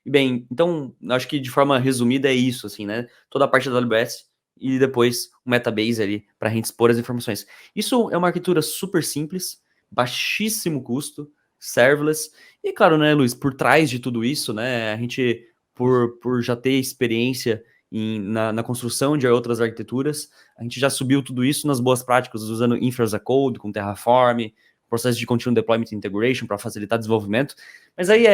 E bem, então, acho que de forma resumida é isso, assim, né? Toda a parte da AWS e depois o Metabase ali para a gente expor as informações. Isso é uma arquitetura super simples, baixíssimo custo, serverless. E claro, né, Luiz, por trás de tudo isso, né, a gente, por já ter experiência na construção de outras arquiteturas, a gente já subiu tudo isso nas boas práticas, usando Infra as a Code, com Terraform, processo de Continuous Deployment Integration para facilitar desenvolvimento. Mas aí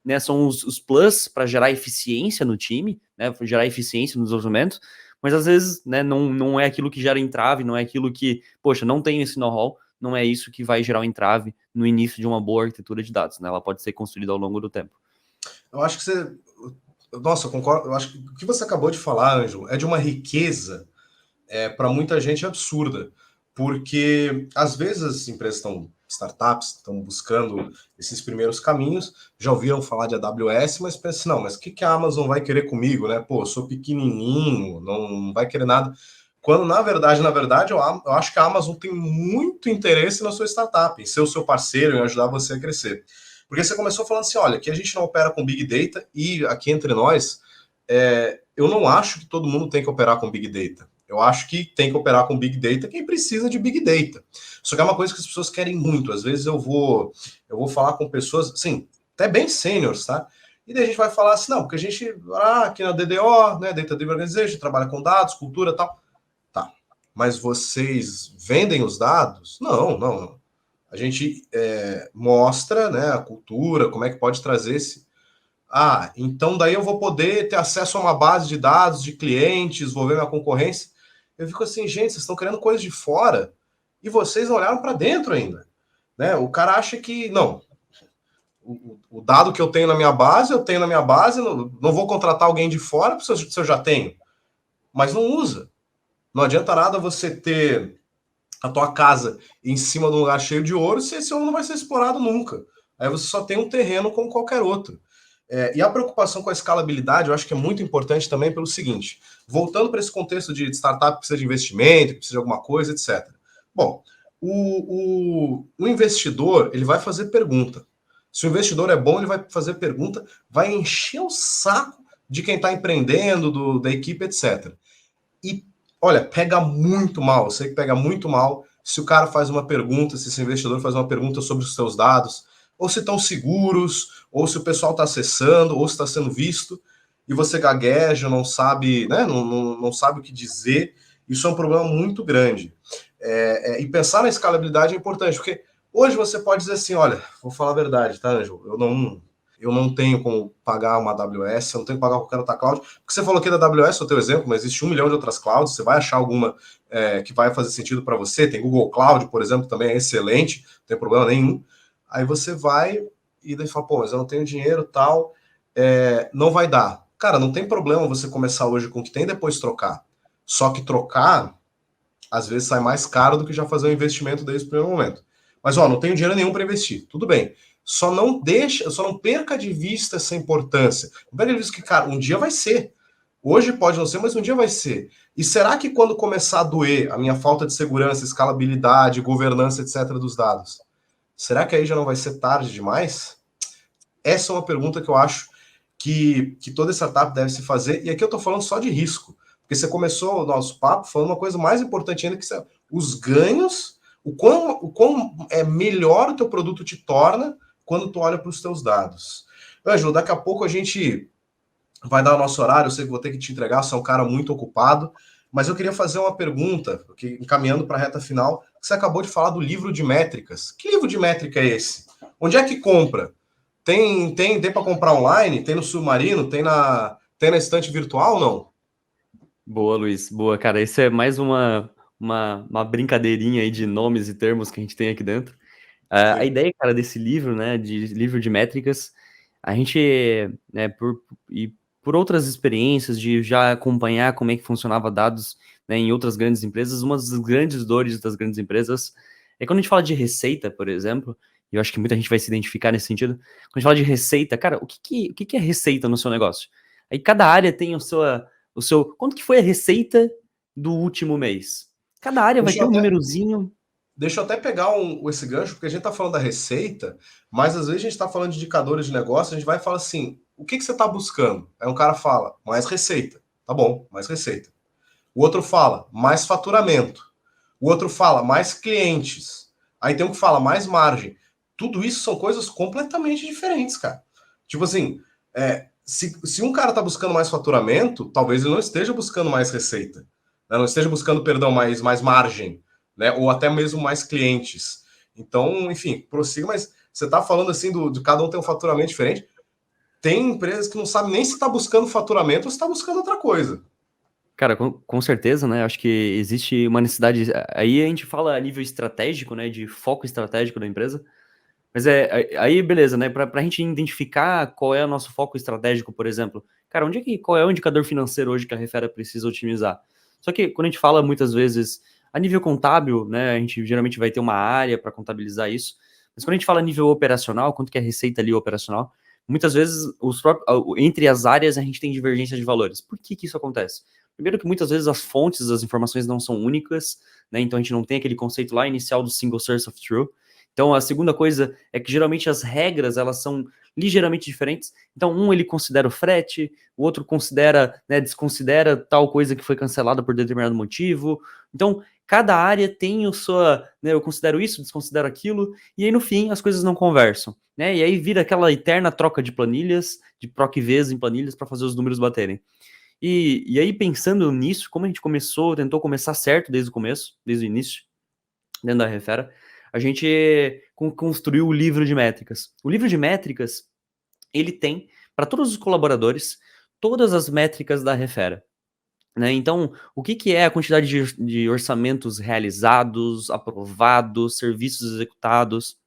né, são os plus para gerar eficiência no time, né, gerar eficiência no desenvolvimento, mas às vezes, né, não é aquilo que gera entrave, não é aquilo que, poxa, não tenho esse know-how, não é isso que vai gerar um entrave no início de uma boa arquitetura de dados, né? Ela pode ser construída ao longo do tempo. Eu acho que você... Nossa, eu concordo. Eu acho que o que você acabou de falar, Ângelo, é de uma riqueza para muita gente absurda. Porque, às vezes, as empresas startups estão buscando esses primeiros caminhos, já ouviram falar de AWS, mas pensam, não, mas o que a Amazon vai querer comigo, né? Pô, eu sou pequenininho, não vai querer nada. Quando, na verdade, eu acho que a Amazon tem muito interesse na sua startup, em ser o seu parceiro, em ajudar você a crescer. Porque você começou falando assim, olha, aqui a gente não opera com Big Data e aqui entre nós, eu não acho que todo mundo tem que operar com Big Data. Eu acho que tem que operar com Big Data quem precisa de Big Data. Só que é uma coisa que as pessoas querem muito. Às vezes eu vou falar com pessoas, assim, até bem sêniores, tá? E daí a gente vai falar assim, não, porque a gente, aqui na DDO, né, Data Driven Organization, trabalha com dados, cultura e tal. Tá, mas vocês vendem os dados? Não. A gente mostra, né, a cultura, como é que pode trazer esse... então daí eu vou poder ter acesso a uma base de dados de clientes, vou ver minha concorrência. Eu fico assim, gente, vocês estão querendo coisas de fora e vocês não olharam para dentro ainda. Né? O cara acha que, não, o dado que eu tenho na minha base, não vou contratar alguém de fora se eu já tenho. Mas não usa. Não adianta nada você ter a tua casa em cima de um lugar cheio de ouro se esse ouro não vai ser explorado nunca. Aí você só tem um terreno como qualquer outro. E a preocupação com a escalabilidade eu acho que é muito importante também pelo seguinte, voltando para esse contexto de startup que precisa de investimento, que precisa de alguma coisa, etc. Bom, o investidor ele vai fazer pergunta. Se o investidor é bom, ele vai fazer pergunta, vai encher o saco de quem está empreendendo, da equipe, etc. E, olha, pega muito mal, eu sei que pega muito mal se o cara faz uma pergunta, se esse investidor faz uma pergunta sobre os seus dados, ou se estão seguros, ou se o pessoal está acessando, ou se está sendo visto, e você gagueja, não sabe, né, não sabe o que dizer. Isso é um problema muito grande. E pensar na escalabilidade é importante, porque hoje você pode dizer assim, olha, vou falar a verdade, tá, Ângelo? Eu não tenho como pagar uma AWS, eu não tenho que pagar qualquer outra cloud, porque você falou aqui da AWS, é o teu exemplo, mas existe 1 milhão de outras clouds, você vai achar alguma que vai fazer sentido para você, tem Google Cloud, por exemplo, também é excelente, não tem problema nenhum. Aí você vai e daí fala, pô, mas eu não tenho dinheiro, tal, não vai dar. Cara, não tem problema você começar hoje com o que tem e depois trocar. Só que trocar, às vezes, sai mais caro do que já fazer um investimento desde o primeiro momento. Mas, ó, não tenho dinheiro nenhum para investir. Tudo bem. Só não perca de vista essa importância. Não perca de vista que, cara, um dia vai ser. Hoje pode não ser, mas um dia vai ser. E será que quando começar a doer a minha falta de segurança, escalabilidade, governança, etc., dos dados, será que aí já não vai ser tarde demais? Essa é uma pergunta que eu acho que toda startup deve se fazer. E aqui eu estou falando só de risco. Porque você começou o nosso papo falando uma coisa mais importante ainda, que são os ganhos, o quão melhor o teu produto te torna quando tu olha para os teus dados. Ângelo, daqui a pouco a gente vai dar o nosso horário, eu sei que vou ter que te entregar, você é um cara muito ocupado. Mas eu queria fazer uma pergunta, porque, encaminhando para a reta final, você acabou de falar do livro de métricas. Que livro de métrica é esse? Onde é que compra? Tem para comprar online? Tem no Submarino? Tem na estante virtual, não? Boa, Luiz. Boa, cara. Isso é mais uma brincadeirinha aí de nomes e termos que a gente tem aqui dentro. A Sim. ideia, cara, desse livro, né, de livro de métricas, a gente, né, por outras experiências de já acompanhar como é que funcionava dados, né, em outras grandes empresas, uma das grandes dores das grandes empresas é quando a gente fala de receita, por exemplo, e eu acho que muita gente vai se identificar nesse sentido, quando a gente fala de receita, cara, o que é receita no seu negócio? Aí cada área tem quanto que foi a receita do último mês? Cada área vai Deixa ter eu um até, númerozinho. deixa eu até pegar esse gancho, porque a gente está falando da receita, mas às vezes a gente está falando de indicadores de negócio, a gente vai e fala assim, o que você está buscando? Aí um cara fala, mais receita. Tá bom, mais receita. O outro fala, mais faturamento. O outro fala, mais clientes. Aí tem um que fala, mais margem. Tudo isso são coisas completamente diferentes, cara. Tipo assim, se um cara tá buscando mais faturamento, talvez ele não esteja buscando mais receita. Né? Não esteja buscando, perdão, mais margem, né? Ou até mesmo mais clientes. Então, enfim, prossiga, mas você tá falando assim de cada um tem um faturamento diferente. Tem empresas que não sabem nem se está buscando faturamento ou se está buscando outra coisa. Cara, com certeza, né? Acho que existe uma necessidade. Aí a gente fala a nível estratégico, né? De foco estratégico da empresa. Mas aí, beleza, né? Para a gente identificar qual é o nosso foco estratégico, por exemplo. Cara, qual é o indicador financeiro hoje que a Refera precisa otimizar? Só que quando a gente fala muitas vezes a nível contábil, né? A gente geralmente vai ter uma área para contabilizar isso. Mas quando a gente fala a nível operacional, quanto que é a receita ali operacional, muitas vezes entre as áreas a gente tem divergência de valores. Por que isso acontece? Primeiro que muitas vezes as fontes das informações não são únicas, né? Então a gente não tem aquele conceito lá inicial do single source of truth. Então a segunda coisa é que geralmente as regras elas são ligeiramente diferentes. Então ele considera o frete, o outro considera, né, desconsidera tal coisa que foi cancelada por determinado motivo. Então cada área tem o sua, né, eu considero isso, desconsidero aquilo, e aí no fim as coisas não conversam, né? E aí vira aquela eterna troca de planilhas, de PROC Vs em planilhas para fazer os números baterem. E aí, pensando nisso, como a gente tentou começar certo desde o começo, desde o início, dentro da Refera, a gente construiu o livro de métricas. O livro de métricas, ele tem, para todos os colaboradores, todas as métricas da Refera. Né? Então, o que é a quantidade de orçamentos realizados, aprovados, serviços executados,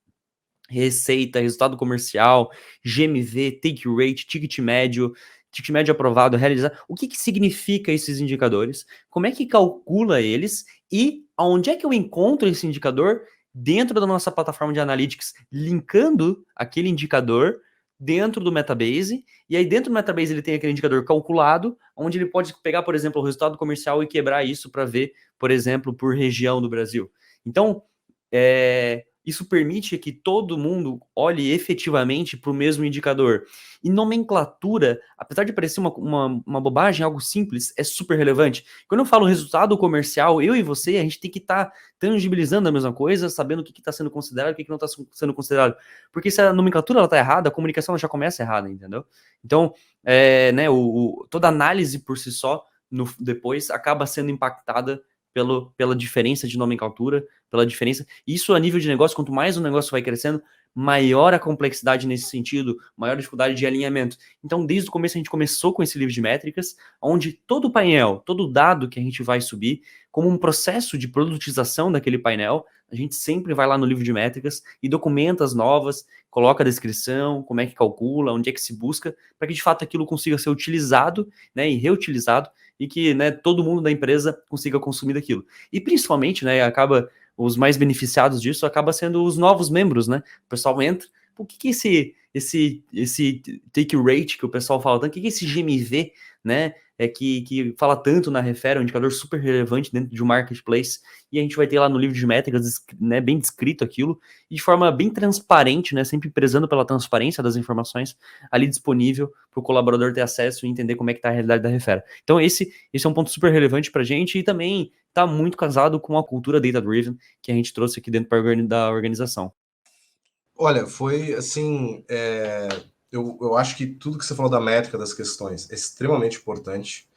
receita, resultado comercial, GMV, take rate, ticket médio aprovado, realizado. O que significa esses indicadores? Como é que calcula eles? E aonde é que eu encontro esse indicador dentro da nossa plataforma de analytics, linkando aquele indicador dentro do Metabase, e aí dentro do Metabase ele tem aquele indicador calculado, onde ele pode pegar, por exemplo, o resultado comercial e quebrar isso para ver, por exemplo, por região do Brasil. Então, isso permite que todo mundo olhe efetivamente para o mesmo indicador. E nomenclatura, apesar de parecer uma bobagem, algo simples, é super relevante. Quando eu falo resultado comercial, eu e você, a gente tem que estar tangibilizando a mesma coisa, sabendo o que está sendo considerado e o que não está sendo considerado. Porque se a nomenclatura está errada, a comunicação já começa errada, entendeu? Então, né, toda análise por si só, depois, acaba sendo impactada pela diferença de nomenclatura, pela diferença. Isso a nível de negócio, quanto mais o negócio vai crescendo, maior a complexidade nesse sentido, maior a dificuldade de alinhamento. Então, desde o começo, a gente começou com esse livro de métricas, onde todo o painel, todo o dado que a gente vai subir, como um processo de produtização daquele painel, a gente sempre vai lá no livro de métricas e documenta as novas, coloca a descrição, como é que calcula, onde é que se busca, para que de fato aquilo consiga ser utilizado, né, e reutilizado, e que, né, todo mundo da empresa consiga consumir daquilo. E principalmente, né, os mais beneficiados disso acaba sendo os novos membros, né? O pessoal entra, o que é esse take rate que o pessoal fala tanto, o que é esse GMV, né? Que fala tanto na Refera, um indicador super relevante dentro de um marketplace, e a gente vai ter lá no livro de métricas, né, bem descrito aquilo, e de forma bem transparente, né, sempre prezando pela transparência das informações, ali disponível para o colaborador ter acesso e entender como é que está a realidade da Refera. Então esse é um ponto super relevante para a gente, e também está muito casado com a cultura data-driven que a gente trouxe aqui dentro da organização. Olha, foi assim. Eu acho que tudo que você falou da métrica das questões é extremamente importante.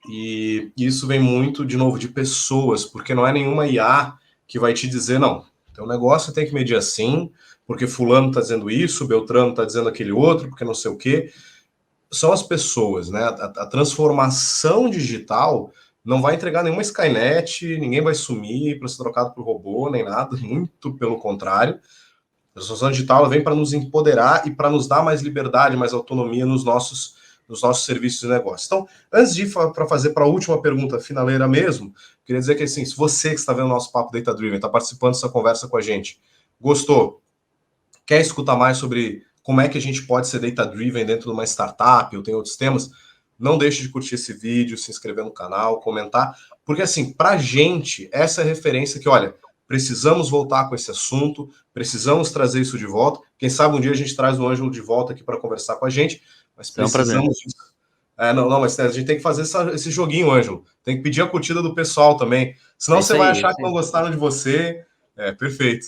E isso vem muito, de novo, de pessoas, porque não é nenhuma IA que vai te dizer, não, teu negócio tem que medir assim, porque fulano está dizendo isso, Beltrano está dizendo aquele outro, porque não sei o quê. São as pessoas, né? A transformação digital não vai entregar nenhuma Skynet, ninguém vai sumir para ser trocado por robô, nem nada, muito pelo contrário. A transformação digital vem para nos empoderar e para nos dar mais liberdade, mais autonomia nos nossos serviços de negócio. Então, antes de ir para fazer para a última pergunta finaleira mesmo, queria dizer que assim, se você que está vendo o nosso Papo Data Driven, está participando dessa conversa com a gente, gostou, quer escutar mais sobre como é que a gente pode ser data-driven dentro de uma startup ou tem outros temas, não deixe de curtir esse vídeo, se inscrever no canal, comentar, porque assim, para a gente, essa é a referência que, olha, precisamos voltar com esse assunto, precisamos trazer isso de volta. Quem sabe um dia a gente traz o Ângelo de volta aqui para conversar com a gente, mas É um prazer. precisamos disso. Não, mas a gente tem que fazer esse joguinho, Ângelo. Tem que pedir a curtida do pessoal também. É Senão isso você vai aí, é achar isso que aí. não gostaram de você. Perfeito.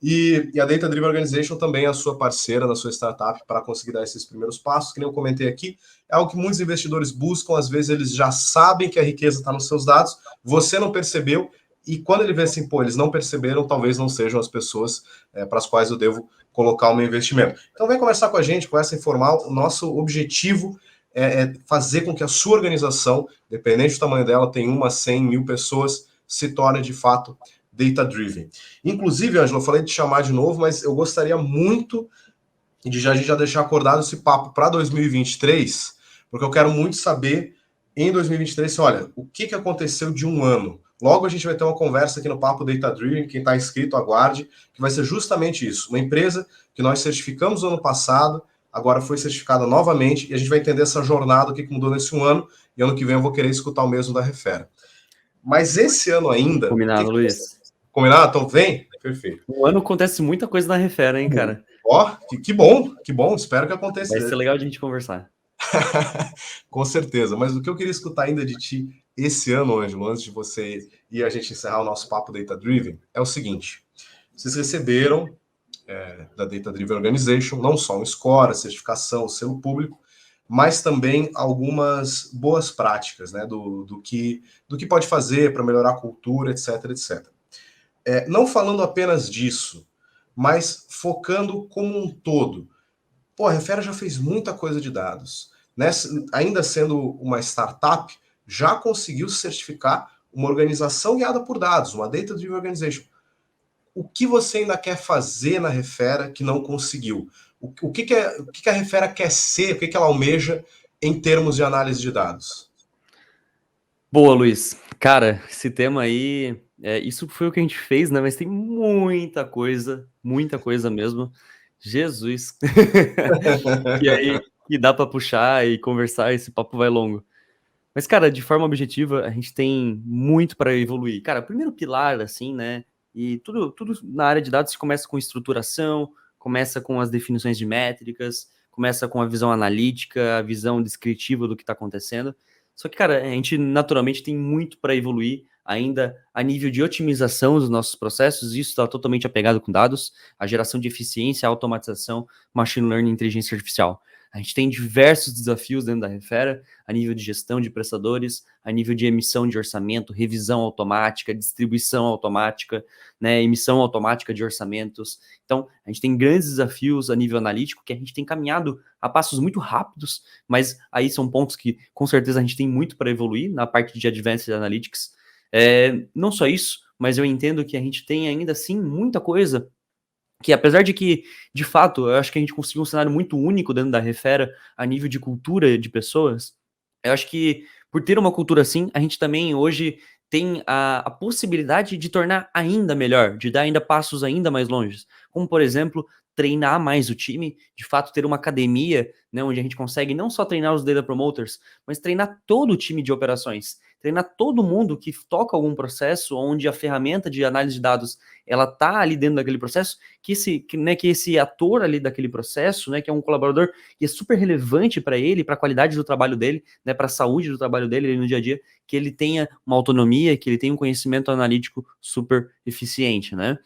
E a Data Driven Organization também é a sua parceira na sua startup para conseguir dar esses primeiros passos, que nem eu comentei aqui. É algo que muitos investidores buscam, às vezes eles já sabem que a riqueza está nos seus dados, você não percebeu, e quando ele vê assim, pô, eles não perceberam, talvez não sejam as pessoas para as quais eu devo colocar o meu investimento. Então vem conversar com a gente, com essa informal. O nosso objetivo é fazer com que a sua organização, dependente do tamanho dela, tem 1 a 100 mil pessoas, se torne de fato data-driven. Inclusive, Ângelo, eu falei de chamar de novo, mas eu gostaria muito de a gente já deixar acordado esse papo para 2023, porque eu quero muito saber em 2023, olha, o que aconteceu de um ano. Logo a gente vai ter uma conversa aqui no Papo Data Driven, quem está inscrito, aguarde, que vai ser justamente isso. Uma empresa que nós certificamos no ano passado, agora foi certificada novamente, e a gente vai entender essa jornada, o que mudou nesse um ano, e ano que vem eu vou querer escutar o mesmo da Refera. Mas esse ano ainda, o que Combinado, você... Luiz. Combinado? Então vem? Perfeito. Um ano acontece muita coisa na Refera, hein, cara? Ó, que bom, que bom. Espero que aconteça. Vai ser legal de a gente conversar. Com certeza. Mas o que eu queria escutar ainda de ti esse ano, Ângelo, antes de você e a gente encerrar o nosso papo Data Driven, é o seguinte: vocês receberam da Data Driven Organization não só um score, a certificação, o selo público, mas também algumas boas práticas, né, do que pode fazer para melhorar a cultura, etc, etc. Não falando apenas disso, mas focando como um todo. Pô, a Refera já fez muita coisa de dados. Ainda sendo uma startup, já conseguiu certificar uma organização guiada por dados, uma Data Driven Organization. O que você ainda quer fazer na Refera que não conseguiu? O que a Refera quer ser, o que ela almeja em termos de análise de dados? Boa, Luiz. Cara, esse tema aí, isso foi o que a gente fez, né? Mas tem muita coisa mesmo. Jesus. E aí, que dá para puxar e conversar, esse papo vai longo. Mas, cara, de forma objetiva, a gente tem muito para evoluir. Cara, o primeiro pilar, assim, né? E tudo na área de dados começa com estruturação, começa com as definições de métricas, começa com a visão analítica, a visão descritiva do que está acontecendo. Só que, cara, a gente naturalmente tem muito para evoluir ainda a nível de otimização dos nossos processos. Isso está totalmente apegado com dados, a geração de eficiência, a automatização, machine learning e inteligência artificial. A gente tem diversos desafios dentro da Refera, a nível de gestão de prestadores, a nível de emissão de orçamento, revisão automática, distribuição automática, né, emissão automática de orçamentos. Então, a gente tem grandes desafios a nível analítico que a gente tem caminhado a passos muito rápidos, mas aí são pontos que, com certeza, a gente tem muito para evoluir na parte de Advanced Analytics. Não só isso, mas eu entendo que a gente tem ainda, assim, muita coisa que, apesar de que, de fato, eu acho que a gente conseguiu um cenário muito único dentro da Refera a nível de cultura de pessoas. Eu acho que, por ter uma cultura assim, a gente também hoje tem a possibilidade de tornar ainda melhor, de dar ainda passos ainda mais longe. Como, por exemplo, treinar mais o time, de fato ter uma academia, né, onde a gente consegue não só treinar os data promoters, mas treinar todo o time de operações, treinar todo mundo que toca algum processo, onde a ferramenta de análise de dados ela tá ali dentro daquele processo, que esse ator ali daquele processo, né, que é um colaborador que é super relevante para ele, para a qualidade do trabalho dele, né, para a saúde do trabalho dele no dia a dia, que ele tenha uma autonomia, que ele tenha um conhecimento analítico super eficiente, né?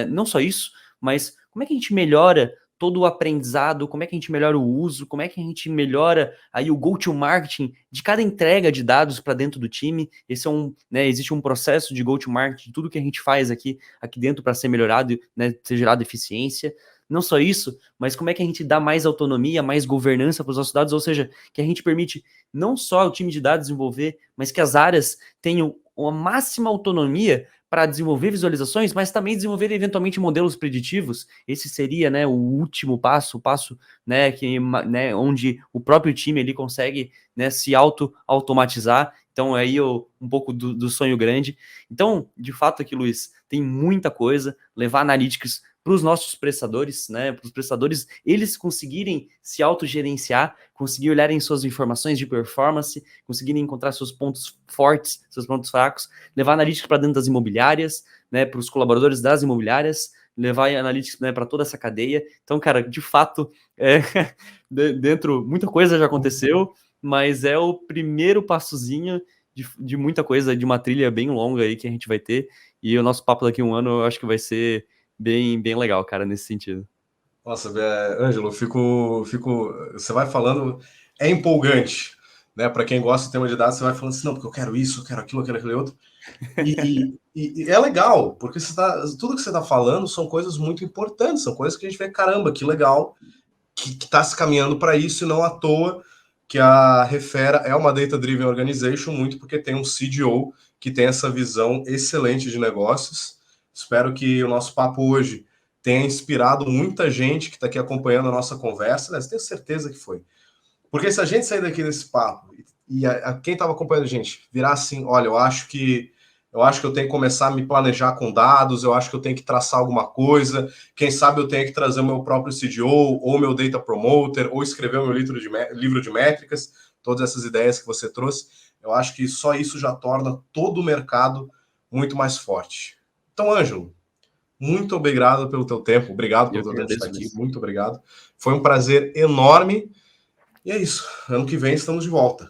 Não só isso, mas como é que a gente melhora todo o aprendizado, como é que a gente melhora o uso, como é que a gente melhora aí o go-to-marketing de cada entrega de dados para dentro do time. Esse é né, existe um processo de go-to-marketing, tudo que a gente faz aqui dentro para ser melhorado, né, ser gerado eficiência. Não só isso, mas como é que a gente dá mais autonomia, mais governança para os nossos dados, ou seja, que a gente permite não só o time de dados desenvolver, mas que as áreas tenham uma máxima autonomia para desenvolver visualizações, mas também desenvolver eventualmente modelos preditivos. Esse seria, né, o último passo, o passo, né, né, onde o próprio time ele consegue, né, se automatizar. Então aí um pouco do sonho grande. Então, de fato aqui, Luiz, tem muita coisa, levar analytics para os nossos prestadores, né, para os prestadores, eles conseguirem se autogerenciar, conseguir olharem suas informações de performance, conseguirem encontrar seus pontos fortes, seus pontos fracos, levar analytics para dentro das imobiliárias, né, para os colaboradores das imobiliárias, levar analytics, né, para toda essa cadeia. Então, cara, de fato, dentro, muita coisa já aconteceu, mas é o primeiro passozinho de muita coisa, de uma trilha bem longa aí que a gente vai ter, e o nosso papo daqui a um ano eu acho que vai ser bem legal, cara, nesse sentido. Nossa, Ângelo, você vai falando, é empolgante, né? Para quem gosta do tema de dados, você vai falando assim, não, porque eu quero isso, eu quero aquilo, eu quero aquele outro. E é legal, porque tudo que você está falando são coisas muito importantes, são coisas que a gente vê, caramba, que legal, que está se caminhando para isso, e não à toa que a Refera é uma data-driven organization, muito porque tem um CDO que tem essa visão excelente de negócios. Espero que o nosso papo hoje tenha inspirado muita gente que está aqui acompanhando a nossa conversa, né? Tenho certeza que foi. Porque se a gente sair daqui desse papo e quem estava acompanhando a gente virar assim, olha, eu acho que eu tenho que começar a me planejar com dados, eu acho que eu tenho que traçar alguma coisa, quem sabe eu tenho que trazer o meu próprio CDO, ou meu Data Promoter, ou escrever o meu livro de métricas, todas essas ideias que você trouxe, eu acho que só isso já torna todo o mercado muito mais forte. Então, Ângelo, muito obrigado pelo teu tempo, obrigado pelo Eu teu que tempo de estar agradeço aqui, mesmo. muito obrigado. Foi um prazer enorme. E é isso. Ano que vem estamos de volta.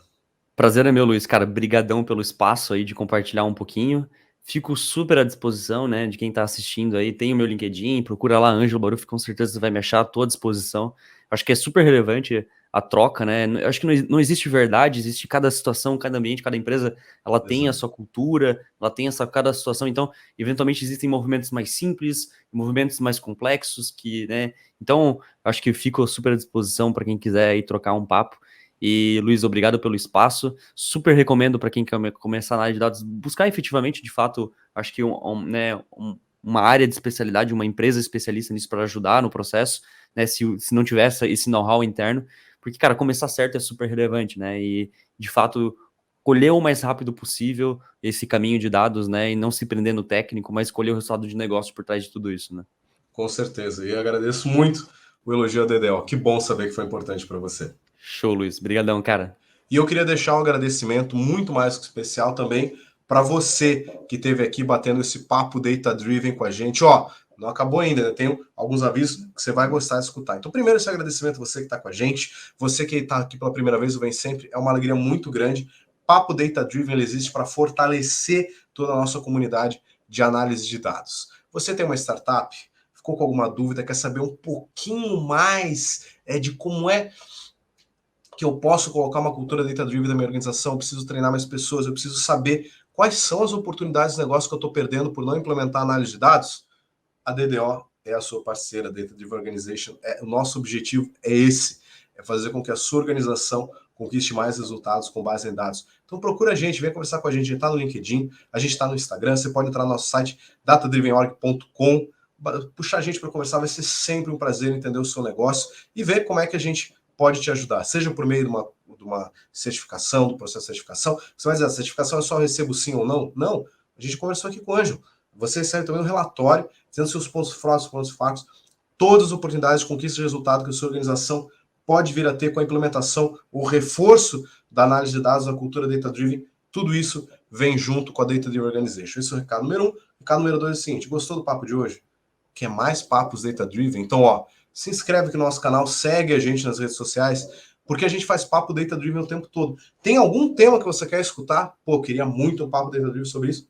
Prazer é meu, Luiz. Cara, brigadão pelo espaço aí de compartilhar um pouquinho. Fico super à disposição, né, de quem tá assistindo aí. Tem o meu LinkedIn, procura lá, Ângelo Baruf, com certeza você vai me achar, tô à disposição. Acho que é super relevante a troca, né? Acho que não existe verdade, existe cada situação, cada ambiente, cada empresa, ela tem a Exato. sua cultura, ela tem cada situação. Então, eventualmente existem movimentos mais simples, movimentos mais complexos, que, né? Então, acho que fico super à disposição para quem quiser aí trocar um papo. E, Luiz, obrigado pelo espaço. Super recomendo para quem quer começar na área de dados, buscar efetivamente, de fato, acho que uma área de especialidade, uma empresa especialista nisso para ajudar no processo, né? Se não tivesse esse know-how interno, porque, cara, começar certo é super relevante, né? E, de fato, colher o mais rápido possível esse caminho de dados, né? E não se prender no técnico, mas escolher o resultado de negócio por trás de tudo isso, né? Com certeza. E agradeço muito o elogio a Dedé. Que bom saber que foi importante para você. Show, Luiz. Obrigadão, cara. E eu queria deixar um agradecimento muito mais que especial também para você que esteve aqui batendo esse papo data-driven com a gente. Ó, não acabou ainda, né? Tenho alguns avisos que você vai gostar de escutar. Então, primeiro, esse agradecimento a você que está com a gente, você que está aqui pela primeira vez, o Vem Sempre, é uma alegria muito grande. Papo Data-Driven existe para fortalecer toda a nossa comunidade de análise de dados. Você tem uma startup? Ficou com alguma dúvida? Quer saber um pouquinho mais de como é que eu posso colocar uma cultura data-driven na minha organização, eu preciso treinar mais pessoas, eu preciso saber quais são as oportunidades de negócio que eu estou perdendo por não implementar análise de dados? A DDO é a sua parceira, Data Driven Organization. O nosso objetivo é esse, é fazer com que a sua organização conquiste mais resultados com base em dados. Então procura a gente, vem conversar com a gente está no LinkedIn, a gente está no Instagram, você pode entrar no nosso site datadrivenorg.com, puxar a gente para conversar, vai ser sempre um prazer entender o seu negócio e ver como é que a gente pode te ajudar, seja por meio de uma certificação, do processo de certificação. Você vai dizer, a certificação é só recebo sim ou não? Não, a gente conversou aqui com o Ângelo. Você recebe também um relatório, dizendo seus pontos fortes, pontos fracos, todas as oportunidades de conquista de resultado que a sua organização pode vir a ter com a implementação, o reforço da análise de dados na cultura data-driven. Tudo isso vem junto com a Data Driven Organization. Esse é o recado número 1. Recado número 2 é o seguinte, gostou do papo de hoje? Quer mais papos data-driven? Então, ó, se inscreve aqui no nosso canal, segue a gente nas redes sociais, porque a gente faz papo data-driven o tempo todo. Tem algum tema que você quer escutar? Pô, queria muito um papo data-driven sobre isso.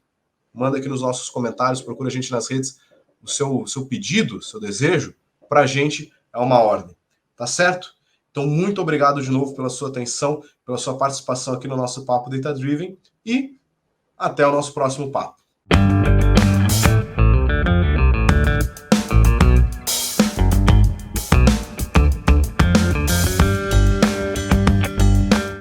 Manda aqui nos nossos comentários, procura a gente nas redes, o seu pedido, seu desejo, para a gente é uma ordem, tá certo? Então, muito obrigado de novo pela sua atenção, pela sua participação aqui no nosso Papo Data Driven e até o nosso próximo papo.